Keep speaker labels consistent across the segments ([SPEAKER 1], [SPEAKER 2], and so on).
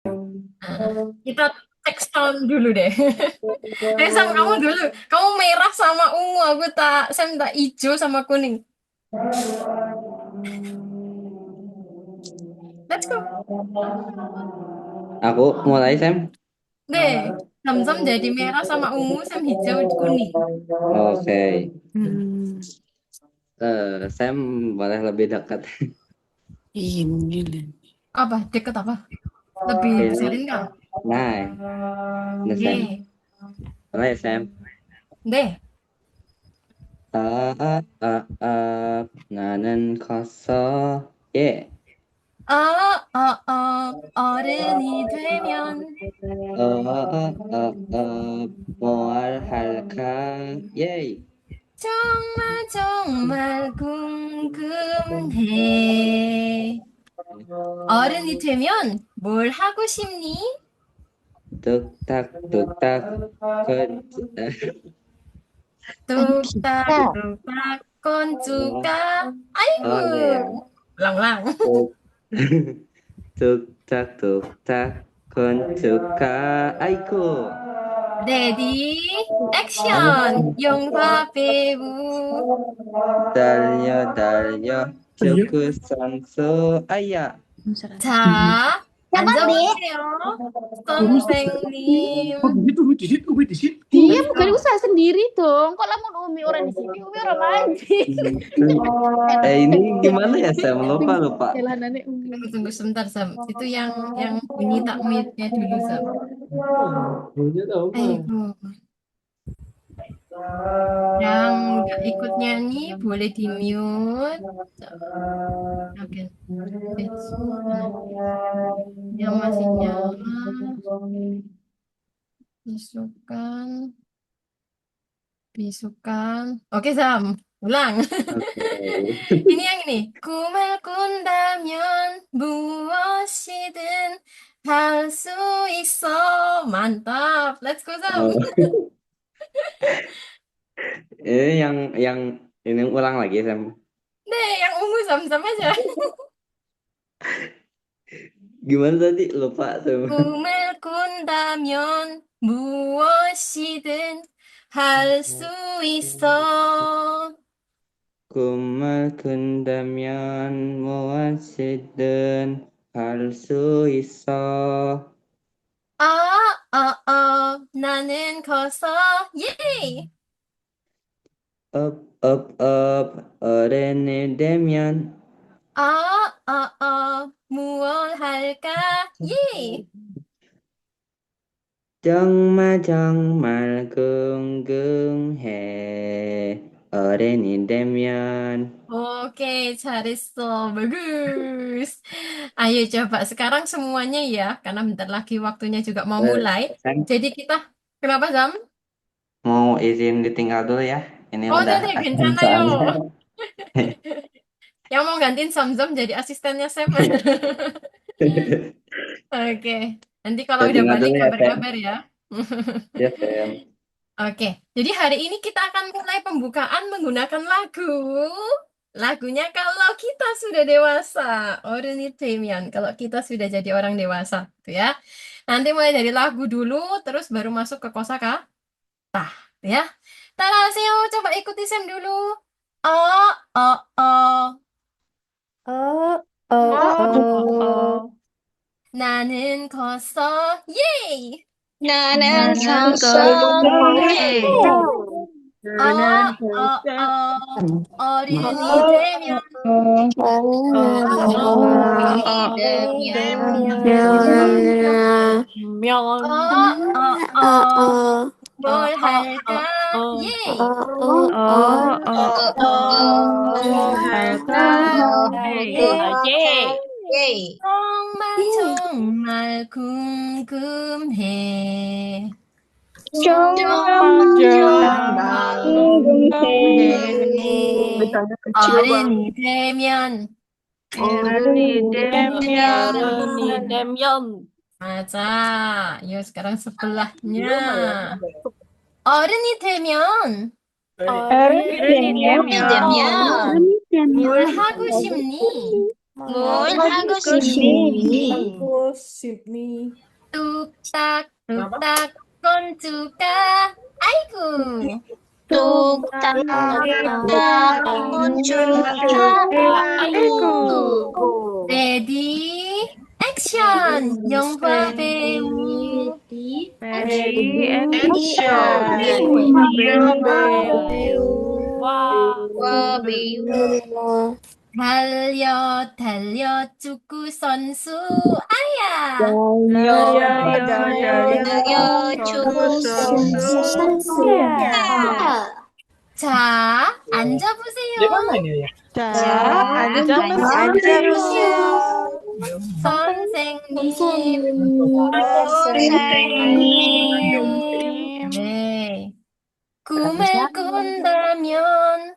[SPEAKER 1] Nah, kita cek sound dulu deh. Sam, kamu dulu. Kamu merah sama ungu, aku tak, Sam tak hijau sama kuning. Let's go.
[SPEAKER 2] Aku mulai, Sam.
[SPEAKER 1] Deh, Sam-Sam jadi merah sama ungu, Sam hijau kuning.
[SPEAKER 2] Oke.
[SPEAKER 3] Hmm,
[SPEAKER 2] Sam boleh lebih dekat.
[SPEAKER 3] ini lah.
[SPEAKER 1] Apa? Deket apa? Lebih
[SPEAKER 2] Ini,
[SPEAKER 1] besarin kah?
[SPEAKER 2] nah, Sam.
[SPEAKER 1] Deh,
[SPEAKER 2] Mulai, Sam.
[SPEAKER 1] deh.
[SPEAKER 2] 나는 컸어. 예.
[SPEAKER 1] 어른이 되면
[SPEAKER 2] 뭘 할까? 예.
[SPEAKER 1] 정말 정말 궁금해. 어른이 되면 뭘 하고 싶니?
[SPEAKER 2] 뚝딱, 뚝딱, 그,
[SPEAKER 1] 뚝딱 뚝딱 건주가 아이고
[SPEAKER 2] iya ya.
[SPEAKER 1] ulang-ulang.
[SPEAKER 2] Tuk, tuk tuk koncuka, aiku.
[SPEAKER 1] 레디 액션 영화 배우.
[SPEAKER 2] 달려, 달려,
[SPEAKER 3] Iya.
[SPEAKER 2] 쭉 선수, 아야.
[SPEAKER 1] 자,
[SPEAKER 4] Siapa nih?
[SPEAKER 1] 앉아보세요.
[SPEAKER 3] Oh,
[SPEAKER 1] 선생님.
[SPEAKER 3] di situ, di situ.
[SPEAKER 4] Dia
[SPEAKER 1] Let's
[SPEAKER 4] bukan
[SPEAKER 1] go.
[SPEAKER 4] usaha sendiri dong. Kok lamun Umi orang di sini, Umi orang mancing.
[SPEAKER 2] Ini gimana ya, Sam? Lupa, lupa.
[SPEAKER 4] Jalanannya Umi.
[SPEAKER 1] Tunggu, tunggu sebentar, Sam. Itu yang bunyi takmirnya dulu, Sam.
[SPEAKER 3] Punya tahu mah.
[SPEAKER 1] Ayo, yang nggak ikut nyanyi boleh di mute. Oke, page mana? Yang masih nyala, bisukan, bisukan. Oke, Sam. Ulang.
[SPEAKER 2] Oke.
[SPEAKER 1] Ini yang ini. 꿈을 꾼다면 무엇이든 할 수 있어. Mantap. Let's go, Sam.
[SPEAKER 2] Oh, ini yang ini ulang lagi, Sam.
[SPEAKER 1] Deh, yang ungu Sam-Sam aja.
[SPEAKER 2] Gimana tadi? Lupa, Sam.
[SPEAKER 1] 꿈을 꾼다면 무엇이든 할 수 있어.
[SPEAKER 2] 꿈을 꾼다면 무엇이든 할 수 있어.
[SPEAKER 1] 나는 커서, 예!
[SPEAKER 2] 어른이 되면
[SPEAKER 1] 무얼 할까? 예!
[SPEAKER 2] 정말 정말 궁금해. 어른이 되면
[SPEAKER 1] Oke, 잘했어. Bagus. Ayo coba sekarang semuanya ya, karena bentar lagi waktunya juga mau mulai.
[SPEAKER 2] Sam
[SPEAKER 1] Jadi kita, kenapa Zam?
[SPEAKER 2] mau izin ditinggal dulu ya. Ini
[SPEAKER 1] Oh,
[SPEAKER 2] udah
[SPEAKER 1] deh,
[SPEAKER 2] akan
[SPEAKER 1] bencana yo.
[SPEAKER 2] soalnya.
[SPEAKER 1] Yang mau gantiin Zam-Zam jadi asistennya Sam. Oke, nanti kalau
[SPEAKER 2] Saya
[SPEAKER 1] udah
[SPEAKER 2] tinggal
[SPEAKER 1] balik
[SPEAKER 2] dulu ya, Sam.
[SPEAKER 1] kabar-kabar ya.
[SPEAKER 2] Ya, Sam.
[SPEAKER 1] Oke, jadi hari ini kita akan mulai pembukaan menggunakan lagu. Lagunya kalau kita sudah dewasa, Oruni Demian. Kalau kita sudah jadi orang dewasa, tuh ya. Nanti mulai dari lagu dulu, terus baru masuk ke kosakata, ya. Tarasio, coba ikuti Sam dulu. Oh, oh, oh.
[SPEAKER 4] Oh, oh,
[SPEAKER 1] Oh, oh,
[SPEAKER 4] oh.
[SPEAKER 1] oh. 나는 컸어, 예이!
[SPEAKER 4] 나는
[SPEAKER 3] Jangan
[SPEAKER 4] 섰어.
[SPEAKER 3] kosong.
[SPEAKER 1] 어,
[SPEAKER 3] Jangan
[SPEAKER 1] 어른이 되면,
[SPEAKER 4] 어른이 되면
[SPEAKER 1] 어,
[SPEAKER 3] kosong.
[SPEAKER 1] 뭘 할까? 예!
[SPEAKER 4] 뭘
[SPEAKER 3] 할까?
[SPEAKER 4] 할까?
[SPEAKER 3] 예.
[SPEAKER 4] 예.
[SPEAKER 1] 정말 정말 궁금해.
[SPEAKER 4] 정말
[SPEAKER 3] 정말
[SPEAKER 4] 정말 궁금해.
[SPEAKER 1] 어른이 되면,
[SPEAKER 3] 어른이
[SPEAKER 4] 어른이
[SPEAKER 3] 되면
[SPEAKER 4] 되면
[SPEAKER 1] 맞아. 이거 sekarang sebelahnya. 어른이 되면,
[SPEAKER 4] 어른이
[SPEAKER 3] 어른이
[SPEAKER 4] 되면
[SPEAKER 3] 되면
[SPEAKER 1] 뭘 하고 싶니?
[SPEAKER 4] Mulhaku sini.
[SPEAKER 5] Sydney.
[SPEAKER 1] Tuk tak koncuka aiku.
[SPEAKER 4] Tuk tak tak kuncuka aku.
[SPEAKER 1] Ready, action. 영화 배우.
[SPEAKER 3] Ready,
[SPEAKER 5] Action.
[SPEAKER 1] 달려 축구 선수 아야. 자, 앉아보세요. 선생님. 네. 꿈을 꾼다면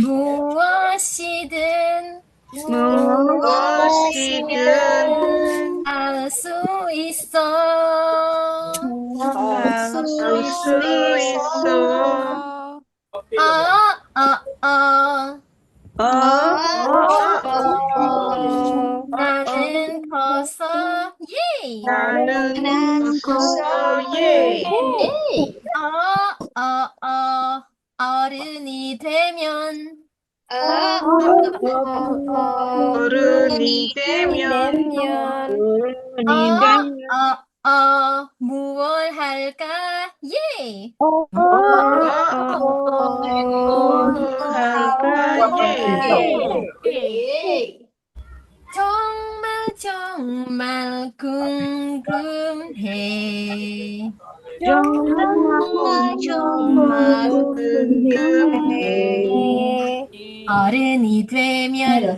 [SPEAKER 1] 무엇이든 할 수 있어. 나는 커서 예. 어른이 되면 무얼 할까? 예. 정말 궁금해. 어른이 되면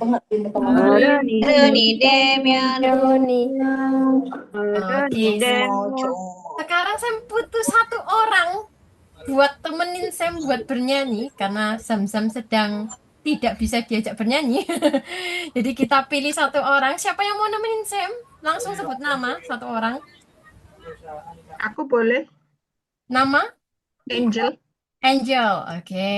[SPEAKER 1] Oke, sekarang Sam butuh satu orang buat temenin Sam buat bernyanyi karena Sam sedang tidak bisa diajak bernyanyi. Jadi kita pilih satu orang. Siapa yang mau nemenin Sam? Langsung sebut nama satu orang.
[SPEAKER 5] Aku boleh.
[SPEAKER 1] Nama?
[SPEAKER 5] Angel.
[SPEAKER 1] Angel. Oke.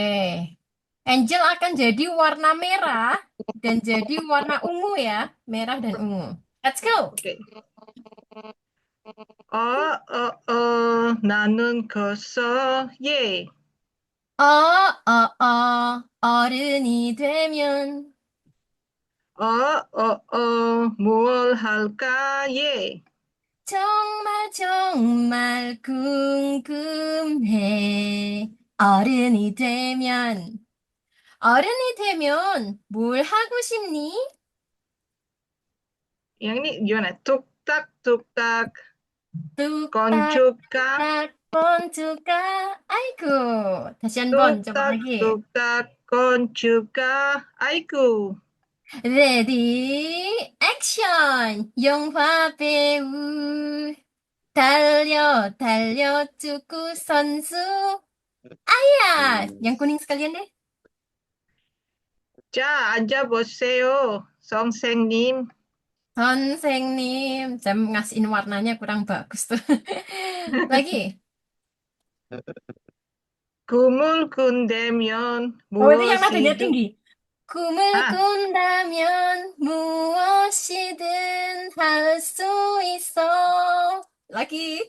[SPEAKER 1] Angel akan jadi warna merah dan jadi warna ungu ya. Merah dan ungu. Let's go.
[SPEAKER 5] 오케이. 나는 컸어. 예.
[SPEAKER 1] 어른이 되면
[SPEAKER 5] 뭘 할까? 예.
[SPEAKER 1] 정말 궁금해. 어른이 되면 뭘 하고 싶니?
[SPEAKER 5] Yang ini gimana? Tuk-tak, tuk-tak,
[SPEAKER 1] 뚝딱
[SPEAKER 5] koncuka.
[SPEAKER 1] 건주가 아이고. 다시 한번
[SPEAKER 5] 뚝딱,
[SPEAKER 1] 저번하기.
[SPEAKER 5] 뚝딱, koncuka. 아이고.
[SPEAKER 1] 레디 액션. 영화 배우 달려 축구 선수 아야. Yang kuning sekalian deh.
[SPEAKER 5] 자, 앉아보세요. 선생님.
[SPEAKER 1] 선생님, saya ngasihin warnanya kurang bagus tuh. Lagi.
[SPEAKER 5] 꿈을 꾼다면
[SPEAKER 1] Oh, itu yang nadanya
[SPEAKER 5] 무엇이든
[SPEAKER 1] tinggi. 꿈을 꾼다면 무엇이든 할 수 있어. Lagi.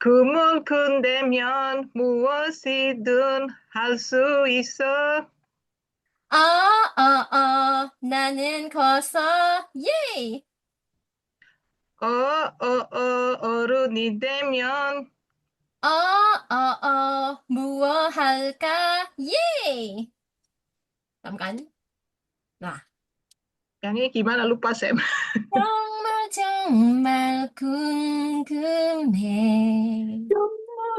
[SPEAKER 5] 꿈을 꾼다면 무엇이든 할 수 있어.
[SPEAKER 1] 나는 커서 예.
[SPEAKER 5] 어른이 되면
[SPEAKER 1] 무엇 할까? 예. Kan? Nah,
[SPEAKER 5] yang ini gimana lupa Sam.
[SPEAKER 1] 정말 궁금해.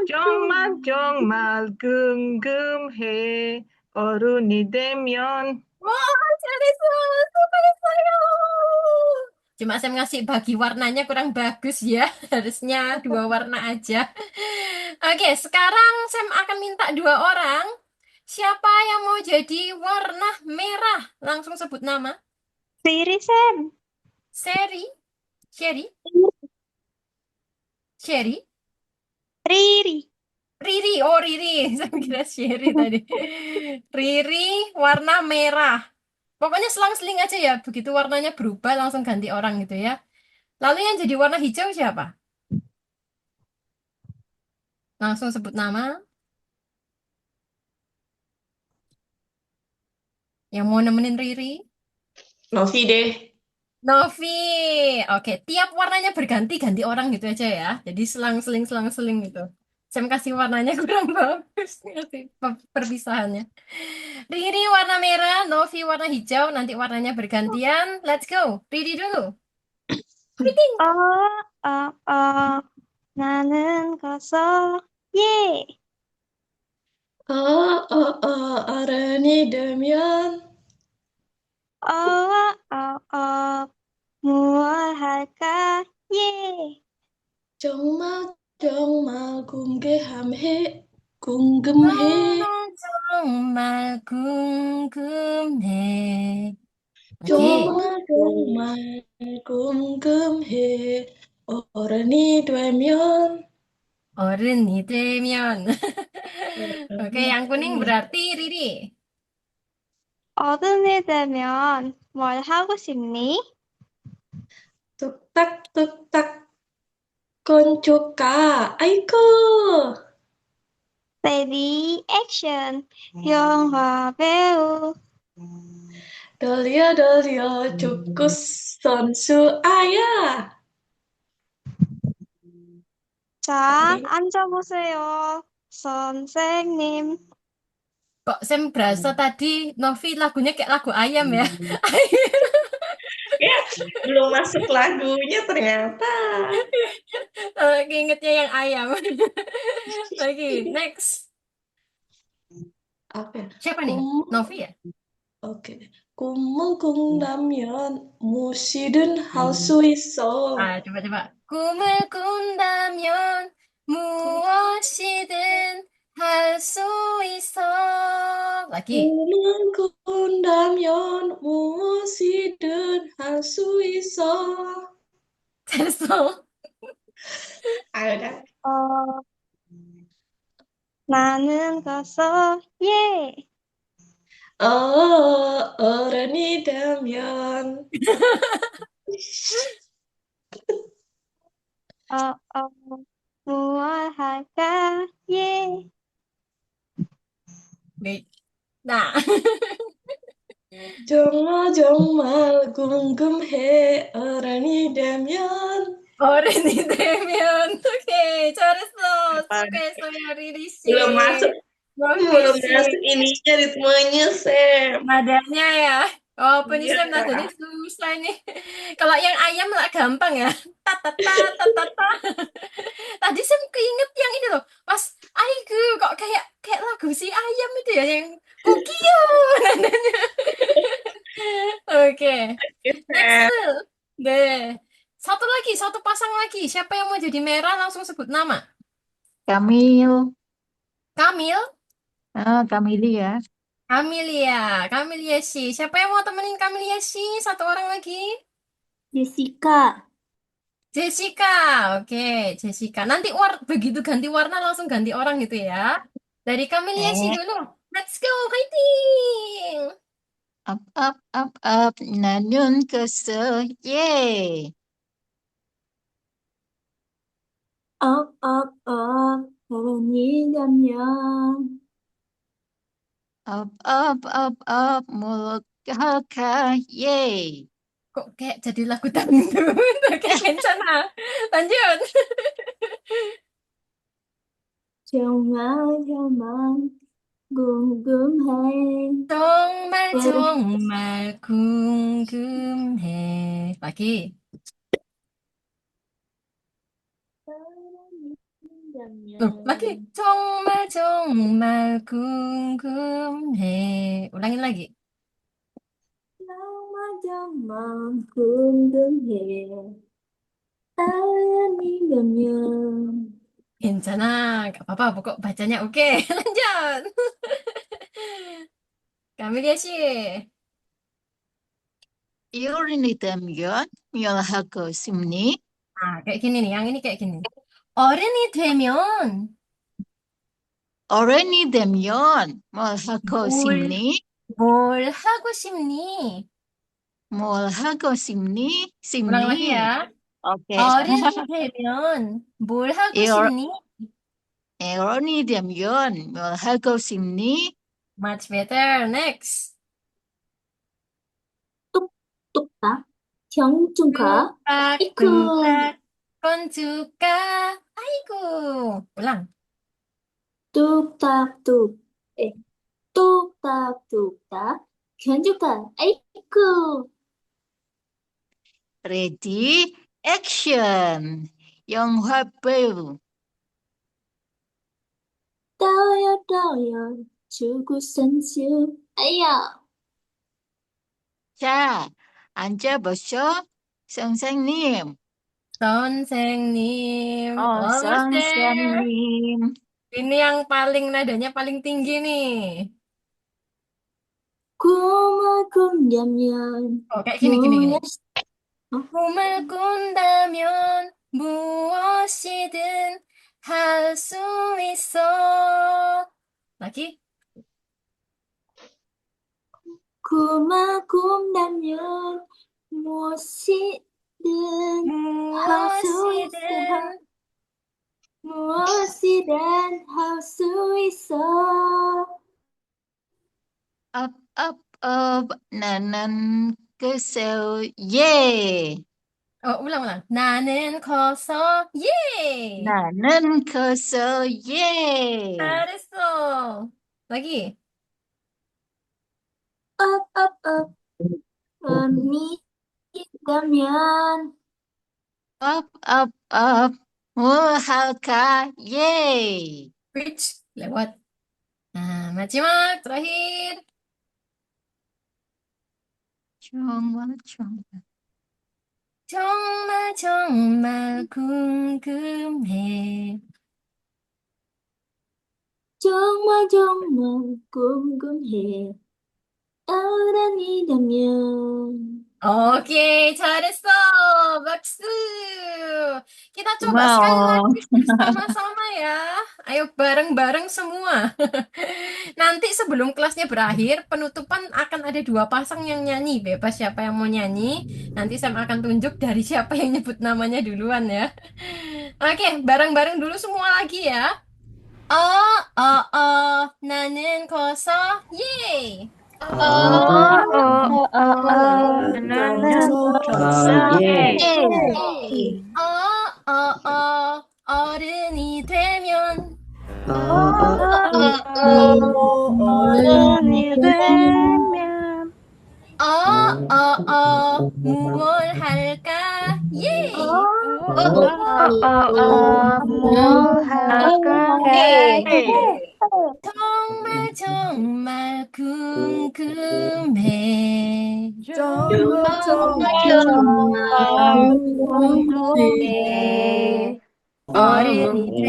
[SPEAKER 5] 정말 궁금해. 어른이 되면
[SPEAKER 1] Wah, 잘했어. 수고했어요. Cuma saya ngasih bagi warnanya kurang bagus ya. Harusnya 2 warna aja. Oke, sekarang Sam akan minta 2 orang. Siapa yang mau jadi warna merah? Langsung sebut nama.
[SPEAKER 3] Siri, Sam.
[SPEAKER 1] Sherry. Sherry.
[SPEAKER 3] Riri.
[SPEAKER 1] Riri, oh Riri, saya kira Sherry tadi. Riri warna merah. Pokoknya selang-seling aja ya, begitu warnanya berubah langsung ganti orang gitu ya. Lalu yang jadi warna hijau siapa? Langsung sebut nama. Yang mau nemenin Riri?
[SPEAKER 6] Novi deh.
[SPEAKER 1] Novi. Oke, tiap warnanya berganti, ganti orang gitu aja ya. Jadi selang-seling gitu. Saya kasih warnanya kurang bagus. Kasih perpisahannya. Riri warna merah, Novi warna hijau. Nanti warnanya bergantian. Let's go. Riri dulu. Fiting.
[SPEAKER 3] 어, 나는 커서, 예.
[SPEAKER 6] 어른이 되면
[SPEAKER 3] 어, 무얼 할까, 예.
[SPEAKER 6] 정말 정말 궁금해.
[SPEAKER 1] 정말 궁금해. 오케이.
[SPEAKER 6] 정말 궁금해. 어른이 되면
[SPEAKER 1] 어른이 되면. Oke, yang kuning berarti Riri.
[SPEAKER 3] 어른이 되면 뭘 하고 싶니?
[SPEAKER 6] 뚝딱뚝딱 건조가 아이고
[SPEAKER 3] 레디 액션 영화 배우
[SPEAKER 6] 돌려 돌려 축구 선수 아야.
[SPEAKER 3] 자, 앉아보세요. 선생님.
[SPEAKER 1] Kok Sam berasa tadi Novi lagunya kayak lagu ayam ya?
[SPEAKER 6] Ya, belum masuk lagunya ternyata.
[SPEAKER 1] Ingetnya yang ayam. Lagi, next.
[SPEAKER 6] Apa ya?
[SPEAKER 1] Siapa nih? Novi ya?
[SPEAKER 6] 오케이. 꿈은 꾼다면 무엇이든 할 수 있어.
[SPEAKER 1] Coba-coba. 꿈을 꾼다면 무엇이든 할 수 있어. Lagi.
[SPEAKER 6] 꿈은 꾼다면 무엇이든 할 수 있어.
[SPEAKER 1] 잘했어.
[SPEAKER 6] 아유, 나
[SPEAKER 3] 어, 나는 가서 예.
[SPEAKER 6] 어른이 되면
[SPEAKER 3] 어, 어, 무얼 할까 예.
[SPEAKER 1] Nih. Nah,
[SPEAKER 6] 정말 정말 궁금해. 어른이 되면
[SPEAKER 1] 어른이 되면 오케이 잘했어. 수고했어요 리리 씨.
[SPEAKER 6] belum masuk
[SPEAKER 1] Novi
[SPEAKER 6] belum
[SPEAKER 1] 씨.
[SPEAKER 6] masuk ininya ritmenya Sam.
[SPEAKER 1] Nadanya ya. Oh, ini
[SPEAKER 6] Iya.
[SPEAKER 1] Sam nadanya susah ini. Kalau yang ayam lah gampang ya. Tatata tatata. Tadi Sam keinget yang ini loh. Pas Aigu kok kayak lagu si ayam itu ya yang Kukio nadanya. Oke. Next. Deh. Satu pasang lagi. Siapa yang mau jadi merah langsung sebut nama.
[SPEAKER 7] Kamil,
[SPEAKER 1] Kamil,
[SPEAKER 7] Kamilia,
[SPEAKER 1] Kamilia sih. Siapa yang mau temenin Kamilia sih? Satu orang lagi.
[SPEAKER 4] Jessica.
[SPEAKER 1] Jessica, oke, Jessica. Nanti begitu ganti warna langsung ganti orang gitu ya. Dari Kamilia sih
[SPEAKER 7] eh,
[SPEAKER 1] dulu. Let's go, fighting.
[SPEAKER 7] up, 나는 컸어, 예.
[SPEAKER 4] 어른이 되면
[SPEAKER 7] up, mulut kakak, 예.
[SPEAKER 1] Kok kayak jadi lagu dangdut? Oke, 괜찮아. Lanjut.
[SPEAKER 4] 정말 정말 궁금해.
[SPEAKER 1] 정말 궁금해. Lagi. Lagi. 정말 궁금해. Ulangin lagi.
[SPEAKER 4] 정말 정말 궁금해. 어른이 되면
[SPEAKER 1] 괜찮아. Gak apa-apa. Pokok bacanya oke. Lanjut. Kamilia sih.
[SPEAKER 7] 어른이 되면 뭘 하고 싶니?
[SPEAKER 1] Nah, kayak gini nih. Yang ini kayak gini. 어른이 되면
[SPEAKER 7] 어른이 되면 뭘 하고 싶니?
[SPEAKER 1] 뭘 하고 싶니?
[SPEAKER 7] 뭘 하고 싶니?
[SPEAKER 1] 우lang lagi ya.
[SPEAKER 7] 오케이.
[SPEAKER 1] 어른이 되면 뭘 하고
[SPEAKER 7] 이 어-
[SPEAKER 1] 싶니?
[SPEAKER 7] 어른이 되면 뭘 하고 싶니?
[SPEAKER 1] Much better. Next.
[SPEAKER 6] 뚝딱, 경중가,
[SPEAKER 1] 뚝딱,
[SPEAKER 6] 아이쿠.
[SPEAKER 1] 뚝딱, 건주가. 아이고. 우lang.
[SPEAKER 6] 뚝딱뚝, 뚝딱뚝딱, 견주가, 아이쿠.
[SPEAKER 7] Ready, action. 영화 배우.
[SPEAKER 6] 떠요, 주구 선수, 아야.
[SPEAKER 7] 자, 앉아보쇼. 선생님.
[SPEAKER 1] 선생님. Almost there.
[SPEAKER 7] 선생님.
[SPEAKER 1] Ini yang paling nadanya paling tinggi nih.
[SPEAKER 6] 고마군다면
[SPEAKER 1] Oh, kayak gini.
[SPEAKER 6] 무엇
[SPEAKER 1] 꿈을 꾼다면 무엇이든 할 수 있어. Lagi.
[SPEAKER 6] 고마군다면 무엇이든
[SPEAKER 1] 무엇이든
[SPEAKER 6] 할 수 있어.
[SPEAKER 7] up, 나는 그세요. 예.
[SPEAKER 1] 우lang. 나는 커서 예.
[SPEAKER 7] 나는 커서 예.
[SPEAKER 1] 잘했어. Lagi.
[SPEAKER 6] up 언니 있다면
[SPEAKER 7] up, 뭐 할까? 예.
[SPEAKER 1] Which lewat. Nah, macimak terakhir.
[SPEAKER 7] 정말.
[SPEAKER 1] 정말 궁금해.
[SPEAKER 6] 정말 궁금해. 어른이라면
[SPEAKER 1] Oke, 잘했어. 박수. Kita coba sekali
[SPEAKER 7] 고마워.
[SPEAKER 1] lagi bersama-sama ya. Ayo bareng-bareng semua. Nanti sebelum kelasnya berakhir, penutupan akan ada 2 pasang yang nyanyi. Bebas siapa yang mau nyanyi. Nanti saya akan tunjuk dari siapa yang nyebut namanya duluan ya. Oke, bareng-bareng dulu semua lagi ya. 나는 커서 예.
[SPEAKER 3] 나는
[SPEAKER 2] 예.
[SPEAKER 1] 어른이 되면
[SPEAKER 3] 어른이 되면
[SPEAKER 1] 무얼 할까? 예.
[SPEAKER 3] 뭘 할까?
[SPEAKER 1] 정말 궁금해.
[SPEAKER 6] 궁금해.
[SPEAKER 1] 어른이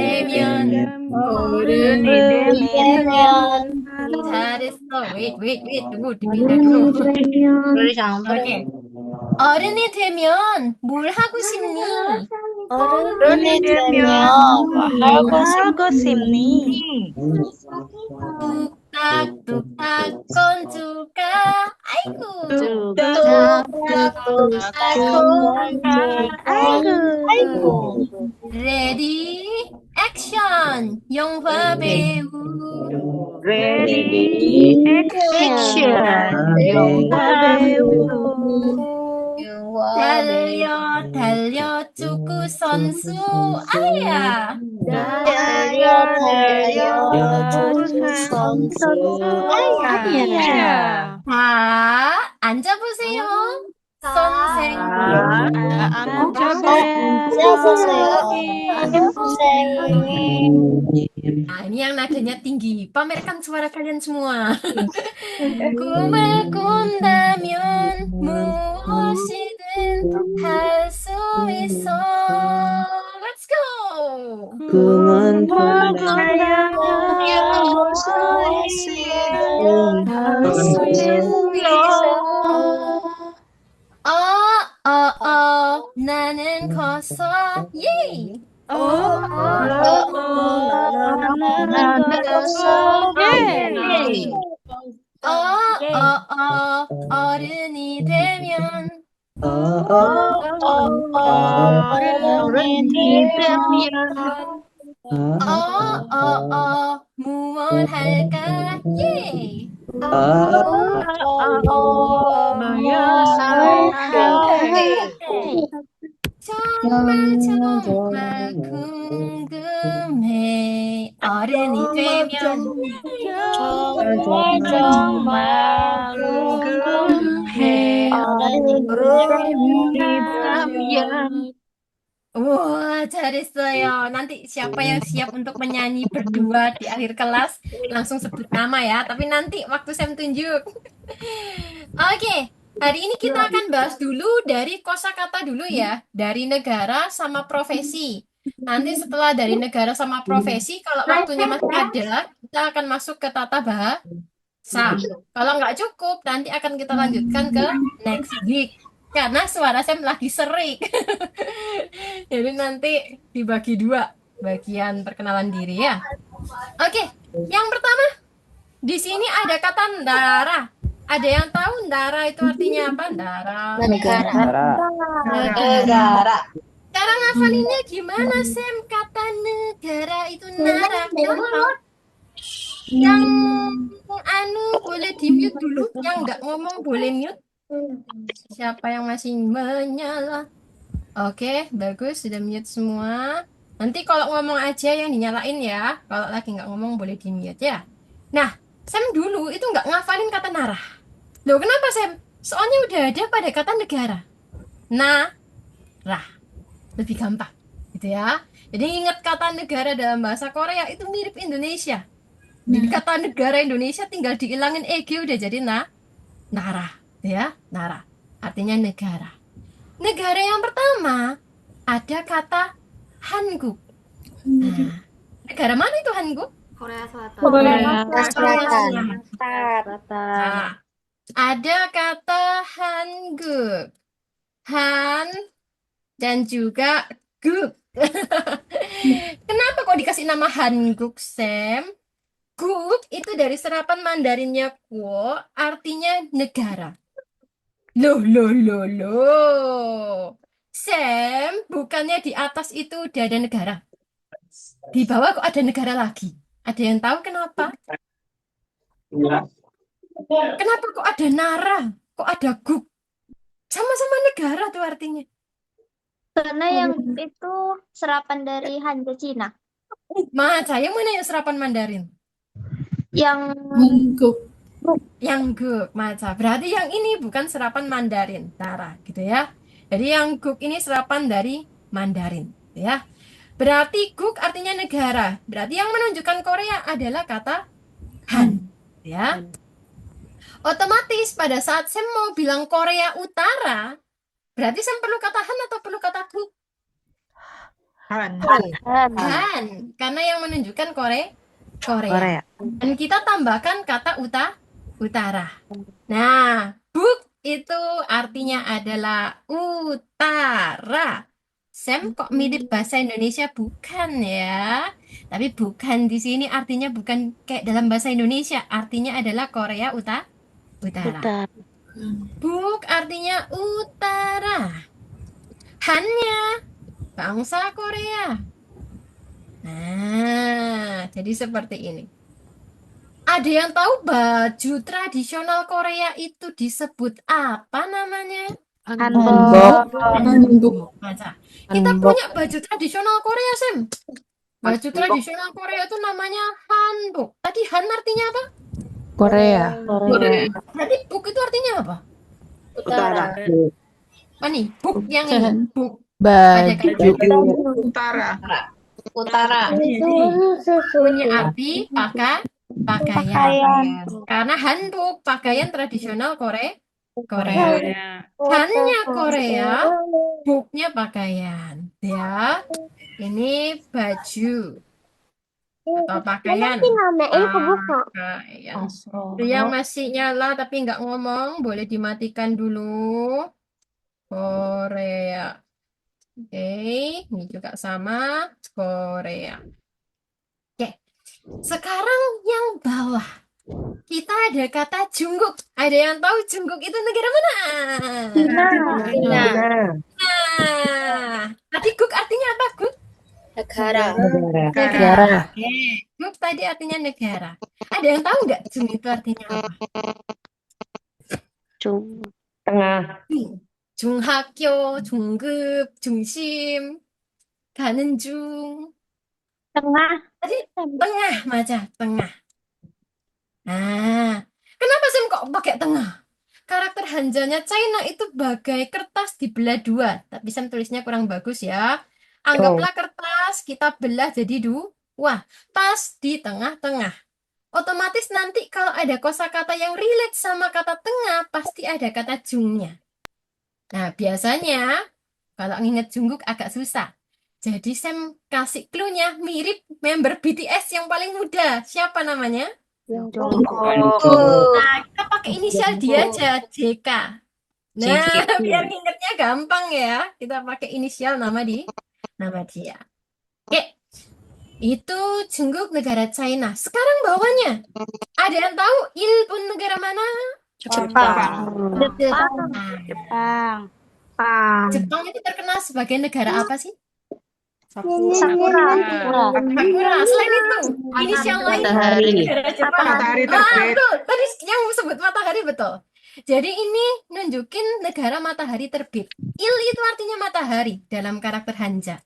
[SPEAKER 1] 되면 잘했어. Wait. tunggu dipindah dulu. Oke. 어른이 되면 뭘 하고 싶니?
[SPEAKER 3] 어른이 되면 뭐 하고 싶니?
[SPEAKER 1] 뚝딱 건주가 아이고.
[SPEAKER 3] 아이고.
[SPEAKER 1] 레디 액션 영화 배우
[SPEAKER 3] Ready,
[SPEAKER 7] 액션.
[SPEAKER 3] 영화 배우.
[SPEAKER 1] 달려 축구 선수 아야.
[SPEAKER 3] 달려 선수 아야.
[SPEAKER 1] 자, 앉아보세요. 선생님. Ini yang nadanya tinggi. Pamerkan suara kalian semua. 꿈을 꾼다면 무엇이든 할 수 있어. Let's go.
[SPEAKER 2] 꿈은 나는
[SPEAKER 1] 나는 커서 예. 어른이 되면 무얼 할까? 예! 정말 궁금해. 어른이 되면
[SPEAKER 3] 정말
[SPEAKER 5] 궁금해.
[SPEAKER 1] Wah, 잘했어요. Nanti siapa yang siap untuk menyanyi berdua di akhir kelas, langsung sebut nama ya. Tapi nanti waktu Sam tunjuk. Oke, hari ini kita akan bahas dulu dari kosakata dulu ya. Dari negara sama profesi. Nanti setelah dari negara sama profesi, kalau waktunya masih ada, kita akan masuk ke tata bahasa. Kalau nggak cukup, nanti akan kita lanjutkan ke next week. Karena suara Sam lagi serik. Jadi nanti dibagi dua bagian perkenalan diri ya. Oke, yang pertama di sini ada kata ndara. Ada yang tahu ndara itu artinya apa? Ndara.
[SPEAKER 2] Negara.
[SPEAKER 1] Negara. Cara ngafalinnya gimana, Sam? Kata negara itu nara. Kenapa? Yang boleh di-mute dulu. Yang nggak ngomong boleh mute. Siapa yang masih menyala? Oke, bagus. Sudah mute semua. Nanti kalau ngomong aja yang dinyalain ya. Kalau lagi nggak ngomong boleh di-mute ya. Nah, Sam dulu itu nggak ngafalin kata narah. Loh, kenapa, Sam? Soalnya udah ada pada kata negara. Narah. Lebih gampang, gitu ya. Jadi ingat kata negara dalam bahasa Korea itu mirip Indonesia. Jadi kata negara Indonesia tinggal dihilangin EG udah jadi narah, ya, narah. Artinya negara. Negara yang pertama ada kata Hanguk. Nah, negara mana itu Hanguk?
[SPEAKER 6] Korea Selatan.
[SPEAKER 1] Nah, ada kata Hanguk. Han dan juga Guk. Kenapa kok dikasih nama Hanguk, Sam? Guk itu dari serapan Mandarinnya Guo, artinya negara. Loh. Sam, bukannya di atas itu udah ada negara? Di bawah kok ada negara lagi? Ada yang tahu kenapa? Kenapa kok ada Nara? Kok ada Guk? Sama-sama negara tuh artinya.
[SPEAKER 3] Karena yang itu serapan dari Hanja Cina.
[SPEAKER 1] Maca, yang mana yang serapan Mandarin?
[SPEAKER 3] Yang
[SPEAKER 1] Yang Guk, Maca. Berarti yang ini bukan serapan Mandarin, Nara, gitu ya. Jadi yang Guk ini serapan dari Mandarin, ya. Berarti Guk artinya negara. Berarti yang menunjukkan Korea adalah kata Han, ya. Otomatis pada saat Sam mau bilang Korea Utara, berarti Sam perlu kata Han atau perlu kata Guk?
[SPEAKER 5] Han.
[SPEAKER 1] Han, karena yang menunjukkan Korea. Dan kita tambahkan kata utara. Nah, Buk itu artinya adalah utara. Sam kok mirip bahasa Indonesia? Bukan ya. Tapi bukan di sini artinya bukan kayak dalam bahasa Indonesia. Artinya adalah Korea Utara. Buk artinya utara. Hannya bangsa Korea. Nah, jadi seperti ini. Ada yang tahu baju tradisional Korea itu disebut apa namanya? Hanbok. Baca. Kita punya baju tradisional Korea, Sam. Baju tradisional Korea itu namanya hanbok. Tadi Han artinya apa?
[SPEAKER 8] Korea.
[SPEAKER 1] Berarti buk itu artinya apa?
[SPEAKER 5] Utara.
[SPEAKER 1] Apa nih? Buk yang ini. Buk.
[SPEAKER 8] Baju.
[SPEAKER 5] Utara.
[SPEAKER 1] Punya arti pakaian. Karena hanbok pakaian tradisional Korea. Hannya Korea, buknya pakaian. Ya, ini baju atau pakaian. Itu yang masih nyala tapi nggak ngomong, boleh dimatikan dulu. Korea. Oke, ini juga sama Korea. Oke, sekarang yang bawah. Kita ada kata Jungkook. Ada yang tahu Jungkook itu negara mana?
[SPEAKER 3] Cina.
[SPEAKER 1] Nah, tadi Guk artinya apa, Guk?
[SPEAKER 6] Negara.
[SPEAKER 8] Negara.
[SPEAKER 1] Oke, Guk tadi artinya negara. Ada yang tahu nggak Jung itu artinya apa?
[SPEAKER 2] Tengah.
[SPEAKER 1] 중학교, 중급, 중심, 가는 중.
[SPEAKER 3] Tengah.
[SPEAKER 1] Tadi tengah, Maja, tengah. Nah, kenapa Sim kok pakai tengah? Karakter hanjanya China itu bagai kertas dibelah dua. Tapi Sam tulisnya kurang bagus ya. Anggaplah kertas kita belah jadi dua. Pas di tengah-tengah. Otomatis nanti kalau ada kosakata yang relate sama kata tengah, pasti ada kata jungnya. Nah, biasanya kalau nginget Jungkook agak susah. Jadi Sam kasih clue-nya mirip member BTS yang paling muda. Siapa namanya? Nah, kita pakai inisial dia aja, JK. Nah, biar ingetnya gampang ya. Kita pakai inisial nama dia. Oke, itu Jungkook negara China. Sekarang bawahnya, ada yang tahu Ilpun negara mana?
[SPEAKER 5] Jepang.
[SPEAKER 3] Jepang.
[SPEAKER 1] Jepang itu terkenal sebagai negara apa sih?
[SPEAKER 3] Sakura.
[SPEAKER 1] Sakura. Selain itu, inisial lain
[SPEAKER 7] Matahari.
[SPEAKER 1] negara Jepang.
[SPEAKER 5] Matahari
[SPEAKER 1] Ah,
[SPEAKER 5] terbit.
[SPEAKER 1] betul. Tadi yang sebut matahari betul. Jadi ini nunjukin negara matahari terbit. Il itu artinya matahari dalam karakter Hanja.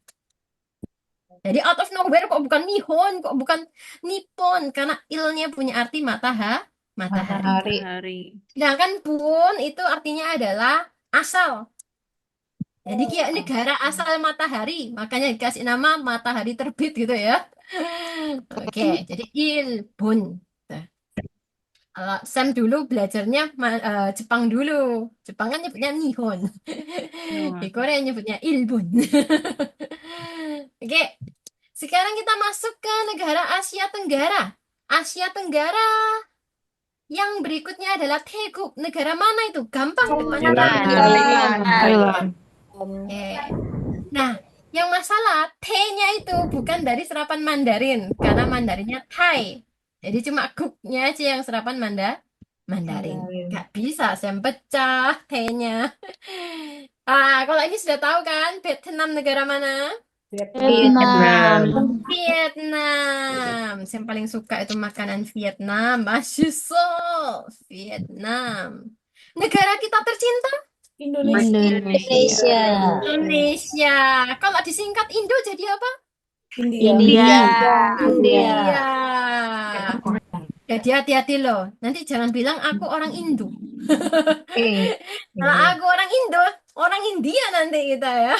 [SPEAKER 1] Jadi out of nowhere kok bukan Nihon, kok bukan Nippon, karena ilnya punya arti matahari. Sedangkan Bun itu artinya adalah asal. Jadi kayak negara asal matahari, makanya dikasih nama matahari terbit gitu ya. Oke, jadi Ilbun. Tuh. Kalau Sam dulu belajarnya Jepang dulu. Jepang kan nyebutnya Nihon. Di Korea nyebutnya Ilbun. Oke, sekarang kita masuk ke negara Asia Tenggara. Asia Tenggara yang berikutnya adalah Taeguk. Negara mana itu? Gampang depannya
[SPEAKER 8] Thailand.
[SPEAKER 1] Oke. Nah, yang masalah T-nya itu bukan dari serapan Mandarin, karena Mandarinnya Thai. Jadi cuma guknya aja yang serapan Mandarin. Gak bisa, saya pecah T-nya. Kalau ini sudah tahu kan, Vietnam negara mana? Vietnam. Saya paling suka itu makanan Vietnam. Mashiso. Vietnam. Negara kita tercinta?
[SPEAKER 6] Indonesia.
[SPEAKER 1] Indonesia. Kalau disingkat Indo jadi apa?
[SPEAKER 3] India.
[SPEAKER 1] Jadi hati-hati loh. Nanti jangan bilang aku orang Indo. Kalau aku orang Indo, orang India nanti kita ya.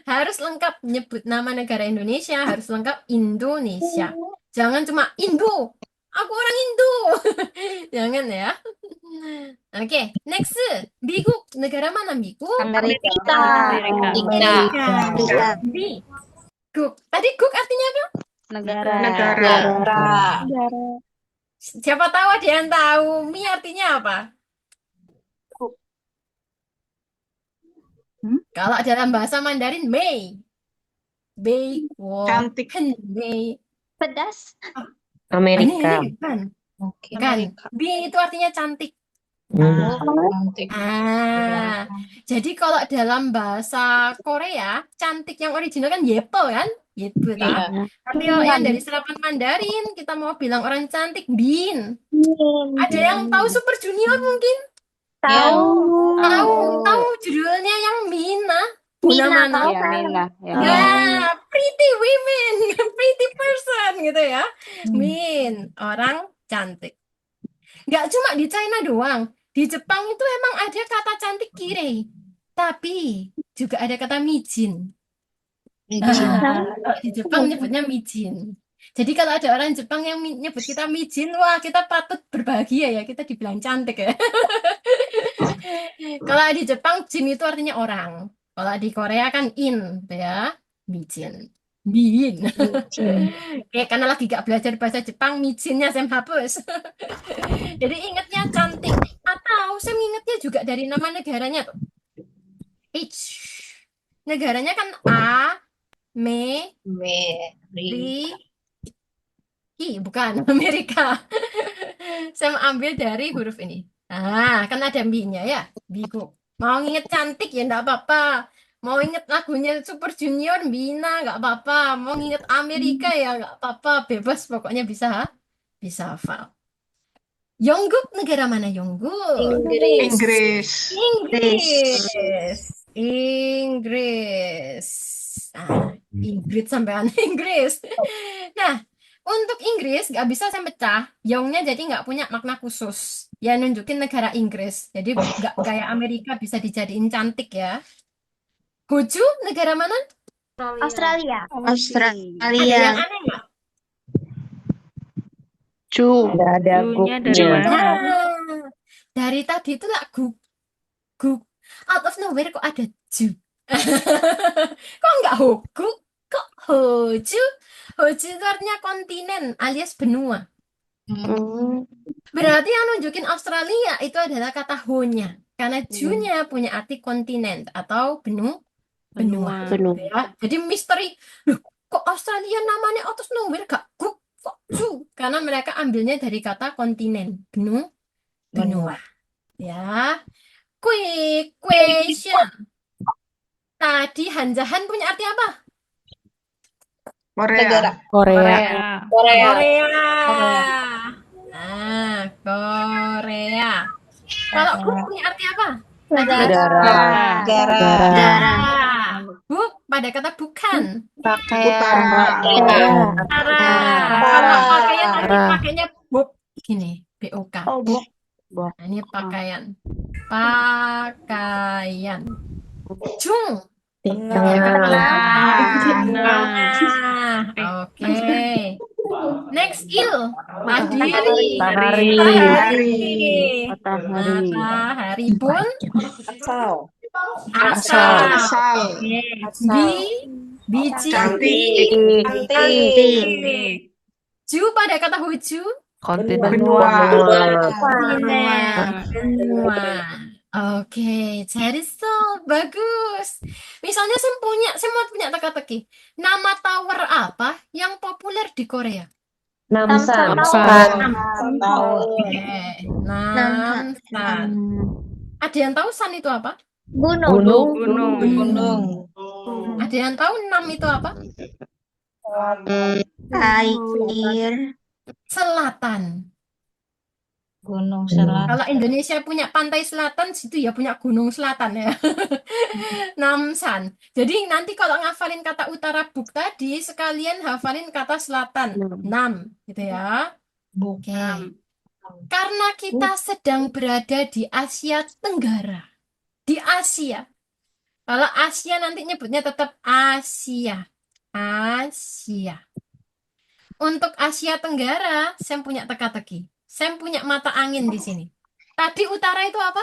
[SPEAKER 1] Harus lengkap nyebut nama negara Indonesia, harus lengkap Indonesia. Jangan cuma Indo. Aku orang Indo. Jangan ya. Oke, next. Mi국. Negara mana Mi국?
[SPEAKER 3] Amerika.
[SPEAKER 1] Guk. Tadi guk artinya apa?
[SPEAKER 5] Negara.
[SPEAKER 1] Siapa tahu ada yang tahu. Mi artinya apa? Kalau dalam bahasa Mandarin, Mei. Bei, wo,
[SPEAKER 5] Cantik.
[SPEAKER 1] pen, Mei.
[SPEAKER 3] Pedas.
[SPEAKER 2] Amerika.
[SPEAKER 1] Ini bukan. Kan. Bi itu artinya cantik. Jadi kalau dalam bahasa Korea, cantik yang original kan yepo kan? Yepo kan? Tapi kalau yang dari serapan Mandarin, kita mau bilang orang cantik, bin. Ada yang tahu Super Junior mungkin? Tahu judulnya yang Mina. Buna mana? Ya, pretty women, pretty person gitu ya. Min, orang cantik. Nggak cuma di China doang. Di Jepang itu emang ada kata cantik kirei. Tapi juga ada kata mijin. Kalau di Jepang nyebutnya mijin. Jadi kalau ada orang Jepang yang nyebut kita mijin, wah kita patut berbahagia ya. Kita dibilang cantik ya. Kalau di Jepang, jin itu artinya orang. Kalau di Korea kan in, ya. Mijin. Bin. Karena lagi gak belajar bahasa Jepang, mijinnya saya hapus. Jadi ingatnya cantik. Atau saya ingatnya juga dari nama negaranya tuh. Negaranya kan bukan Amerika. Saya ambil dari huruf ini. Kan ada B-nya ya. Bigo. Mau nginget cantik ya enggak apa-apa. Mau inget lagunya Super Junior, Bina, nggak apa-apa. Mau nginget Amerika ya nggak apa-apa. Bebas pokoknya bisa hafal. Yongguk negara mana Yongguk?
[SPEAKER 5] Inggris.
[SPEAKER 1] Inggris. Inggris sampai Inggris. Nah, untuk Inggris nggak bisa saya pecah. Yongnya jadi nggak punya makna khusus. Ya nunjukin negara Inggris. Jadi nggak kayak Amerika bisa dijadiin cantik ya. Hoju negara mana?
[SPEAKER 3] Australia.
[SPEAKER 1] Ada yang aneh nggak?
[SPEAKER 8] Nggak ada
[SPEAKER 9] Ju-nya dari
[SPEAKER 8] guknya.
[SPEAKER 9] mana?
[SPEAKER 1] Nah, dari tadi itu lah guk. Out of nowhere kok ada ju. Kok nggak hoku? Kok hoju? Hoju itu artinya kontinen alias benua. Berarti yang nunjukin Australia itu adalah kata ho-nya. Karena ju-nya punya arti kontinen atau benua.
[SPEAKER 8] Benua.
[SPEAKER 1] Ya. Jadi misteri. Loh, kok Australia namanya out of nowhere gak guk? Kok ju? Karena mereka ambilnya dari kata kontinen. Benua. Ya. Quick question. Tadi Hanjahan punya arti apa?
[SPEAKER 5] Korea.
[SPEAKER 8] Korea.
[SPEAKER 1] Korea. Kalau Guk punya arti apa?
[SPEAKER 8] Negara.
[SPEAKER 1] Buk pada kata bukan.
[SPEAKER 5] Utara.
[SPEAKER 1] Kalau pakaian tadi pakainya buk gini, BOK. Buk.
[SPEAKER 8] Buk.
[SPEAKER 1] Nah, ini pakaian. Jung. Oke. Next il. Matahari pun asal. Biji.
[SPEAKER 5] Cantik.
[SPEAKER 1] Ju pada kata huju.
[SPEAKER 5] Benua.
[SPEAKER 1] Oke, 잘했어. Bagus. Misalnya saya mau punya teka-teki. Nama tower apa yang populer di Korea?
[SPEAKER 8] Namsan.
[SPEAKER 1] Oke, Namsan. Ada yang tahu San itu apa?
[SPEAKER 3] Gunung.
[SPEAKER 1] Ada yang tahu Nam itu apa?
[SPEAKER 3] Air.
[SPEAKER 1] Selatan.
[SPEAKER 7] Gunung Selatan.
[SPEAKER 1] Kalau Indonesia punya pantai selatan, situ ya punya gunung selatan ya. Namsan. Jadi nanti kalau ngafalin kata utara buk tadi, sekalian hafalin kata selatan. Nam, gitu ya. Oke. Karena kita sedang berada di Asia Tenggara. Di Asia. Kalau Asia nanti nyebutnya tetap Asia. Untuk Asia Tenggara, saya punya teka-teki. Saya punya mata angin di sini. Tadi utara itu apa?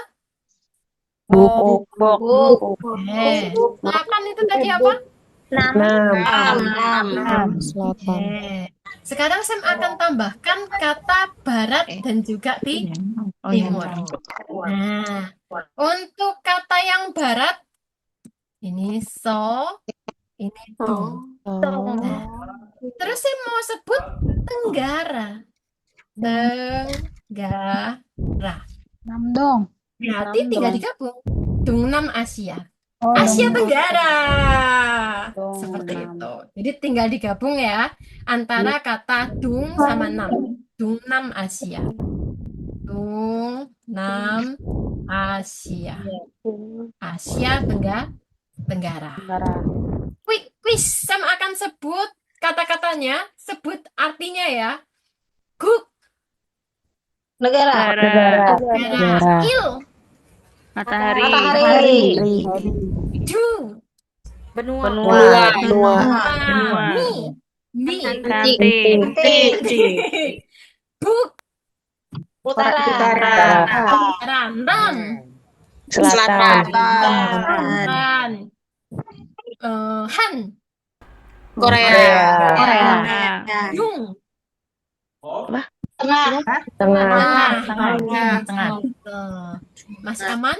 [SPEAKER 8] Buk.
[SPEAKER 1] Selatan itu tadi apa?
[SPEAKER 8] Selatan.
[SPEAKER 1] Sekarang saya akan tambahkan kata barat dan juga timur. Nah, untuk kata yang barat, ini ini tung. Terus saya mau sebut tenggara. Berarti tinggal digabung. Dungnam Asia. Asia Tenggara. Seperti itu. Jadi tinggal digabung ya antara kata dung sama nam. Dungnam Asia. Dungnam Asia. Asia Tenggara. Quick quiz. Saya akan sebut kata-katanya, sebut artinya ya. Guk.
[SPEAKER 7] Negara.
[SPEAKER 1] Il.
[SPEAKER 9] Matahari.
[SPEAKER 1] Du.
[SPEAKER 8] Benua.
[SPEAKER 1] Mi.
[SPEAKER 9] Cantik.
[SPEAKER 1] Buk.
[SPEAKER 5] Utara.
[SPEAKER 1] Ram.
[SPEAKER 8] Selatan.
[SPEAKER 1] Han.
[SPEAKER 7] Korea.
[SPEAKER 1] Yung.
[SPEAKER 8] Tengah.
[SPEAKER 1] Tengah. Mas Aman.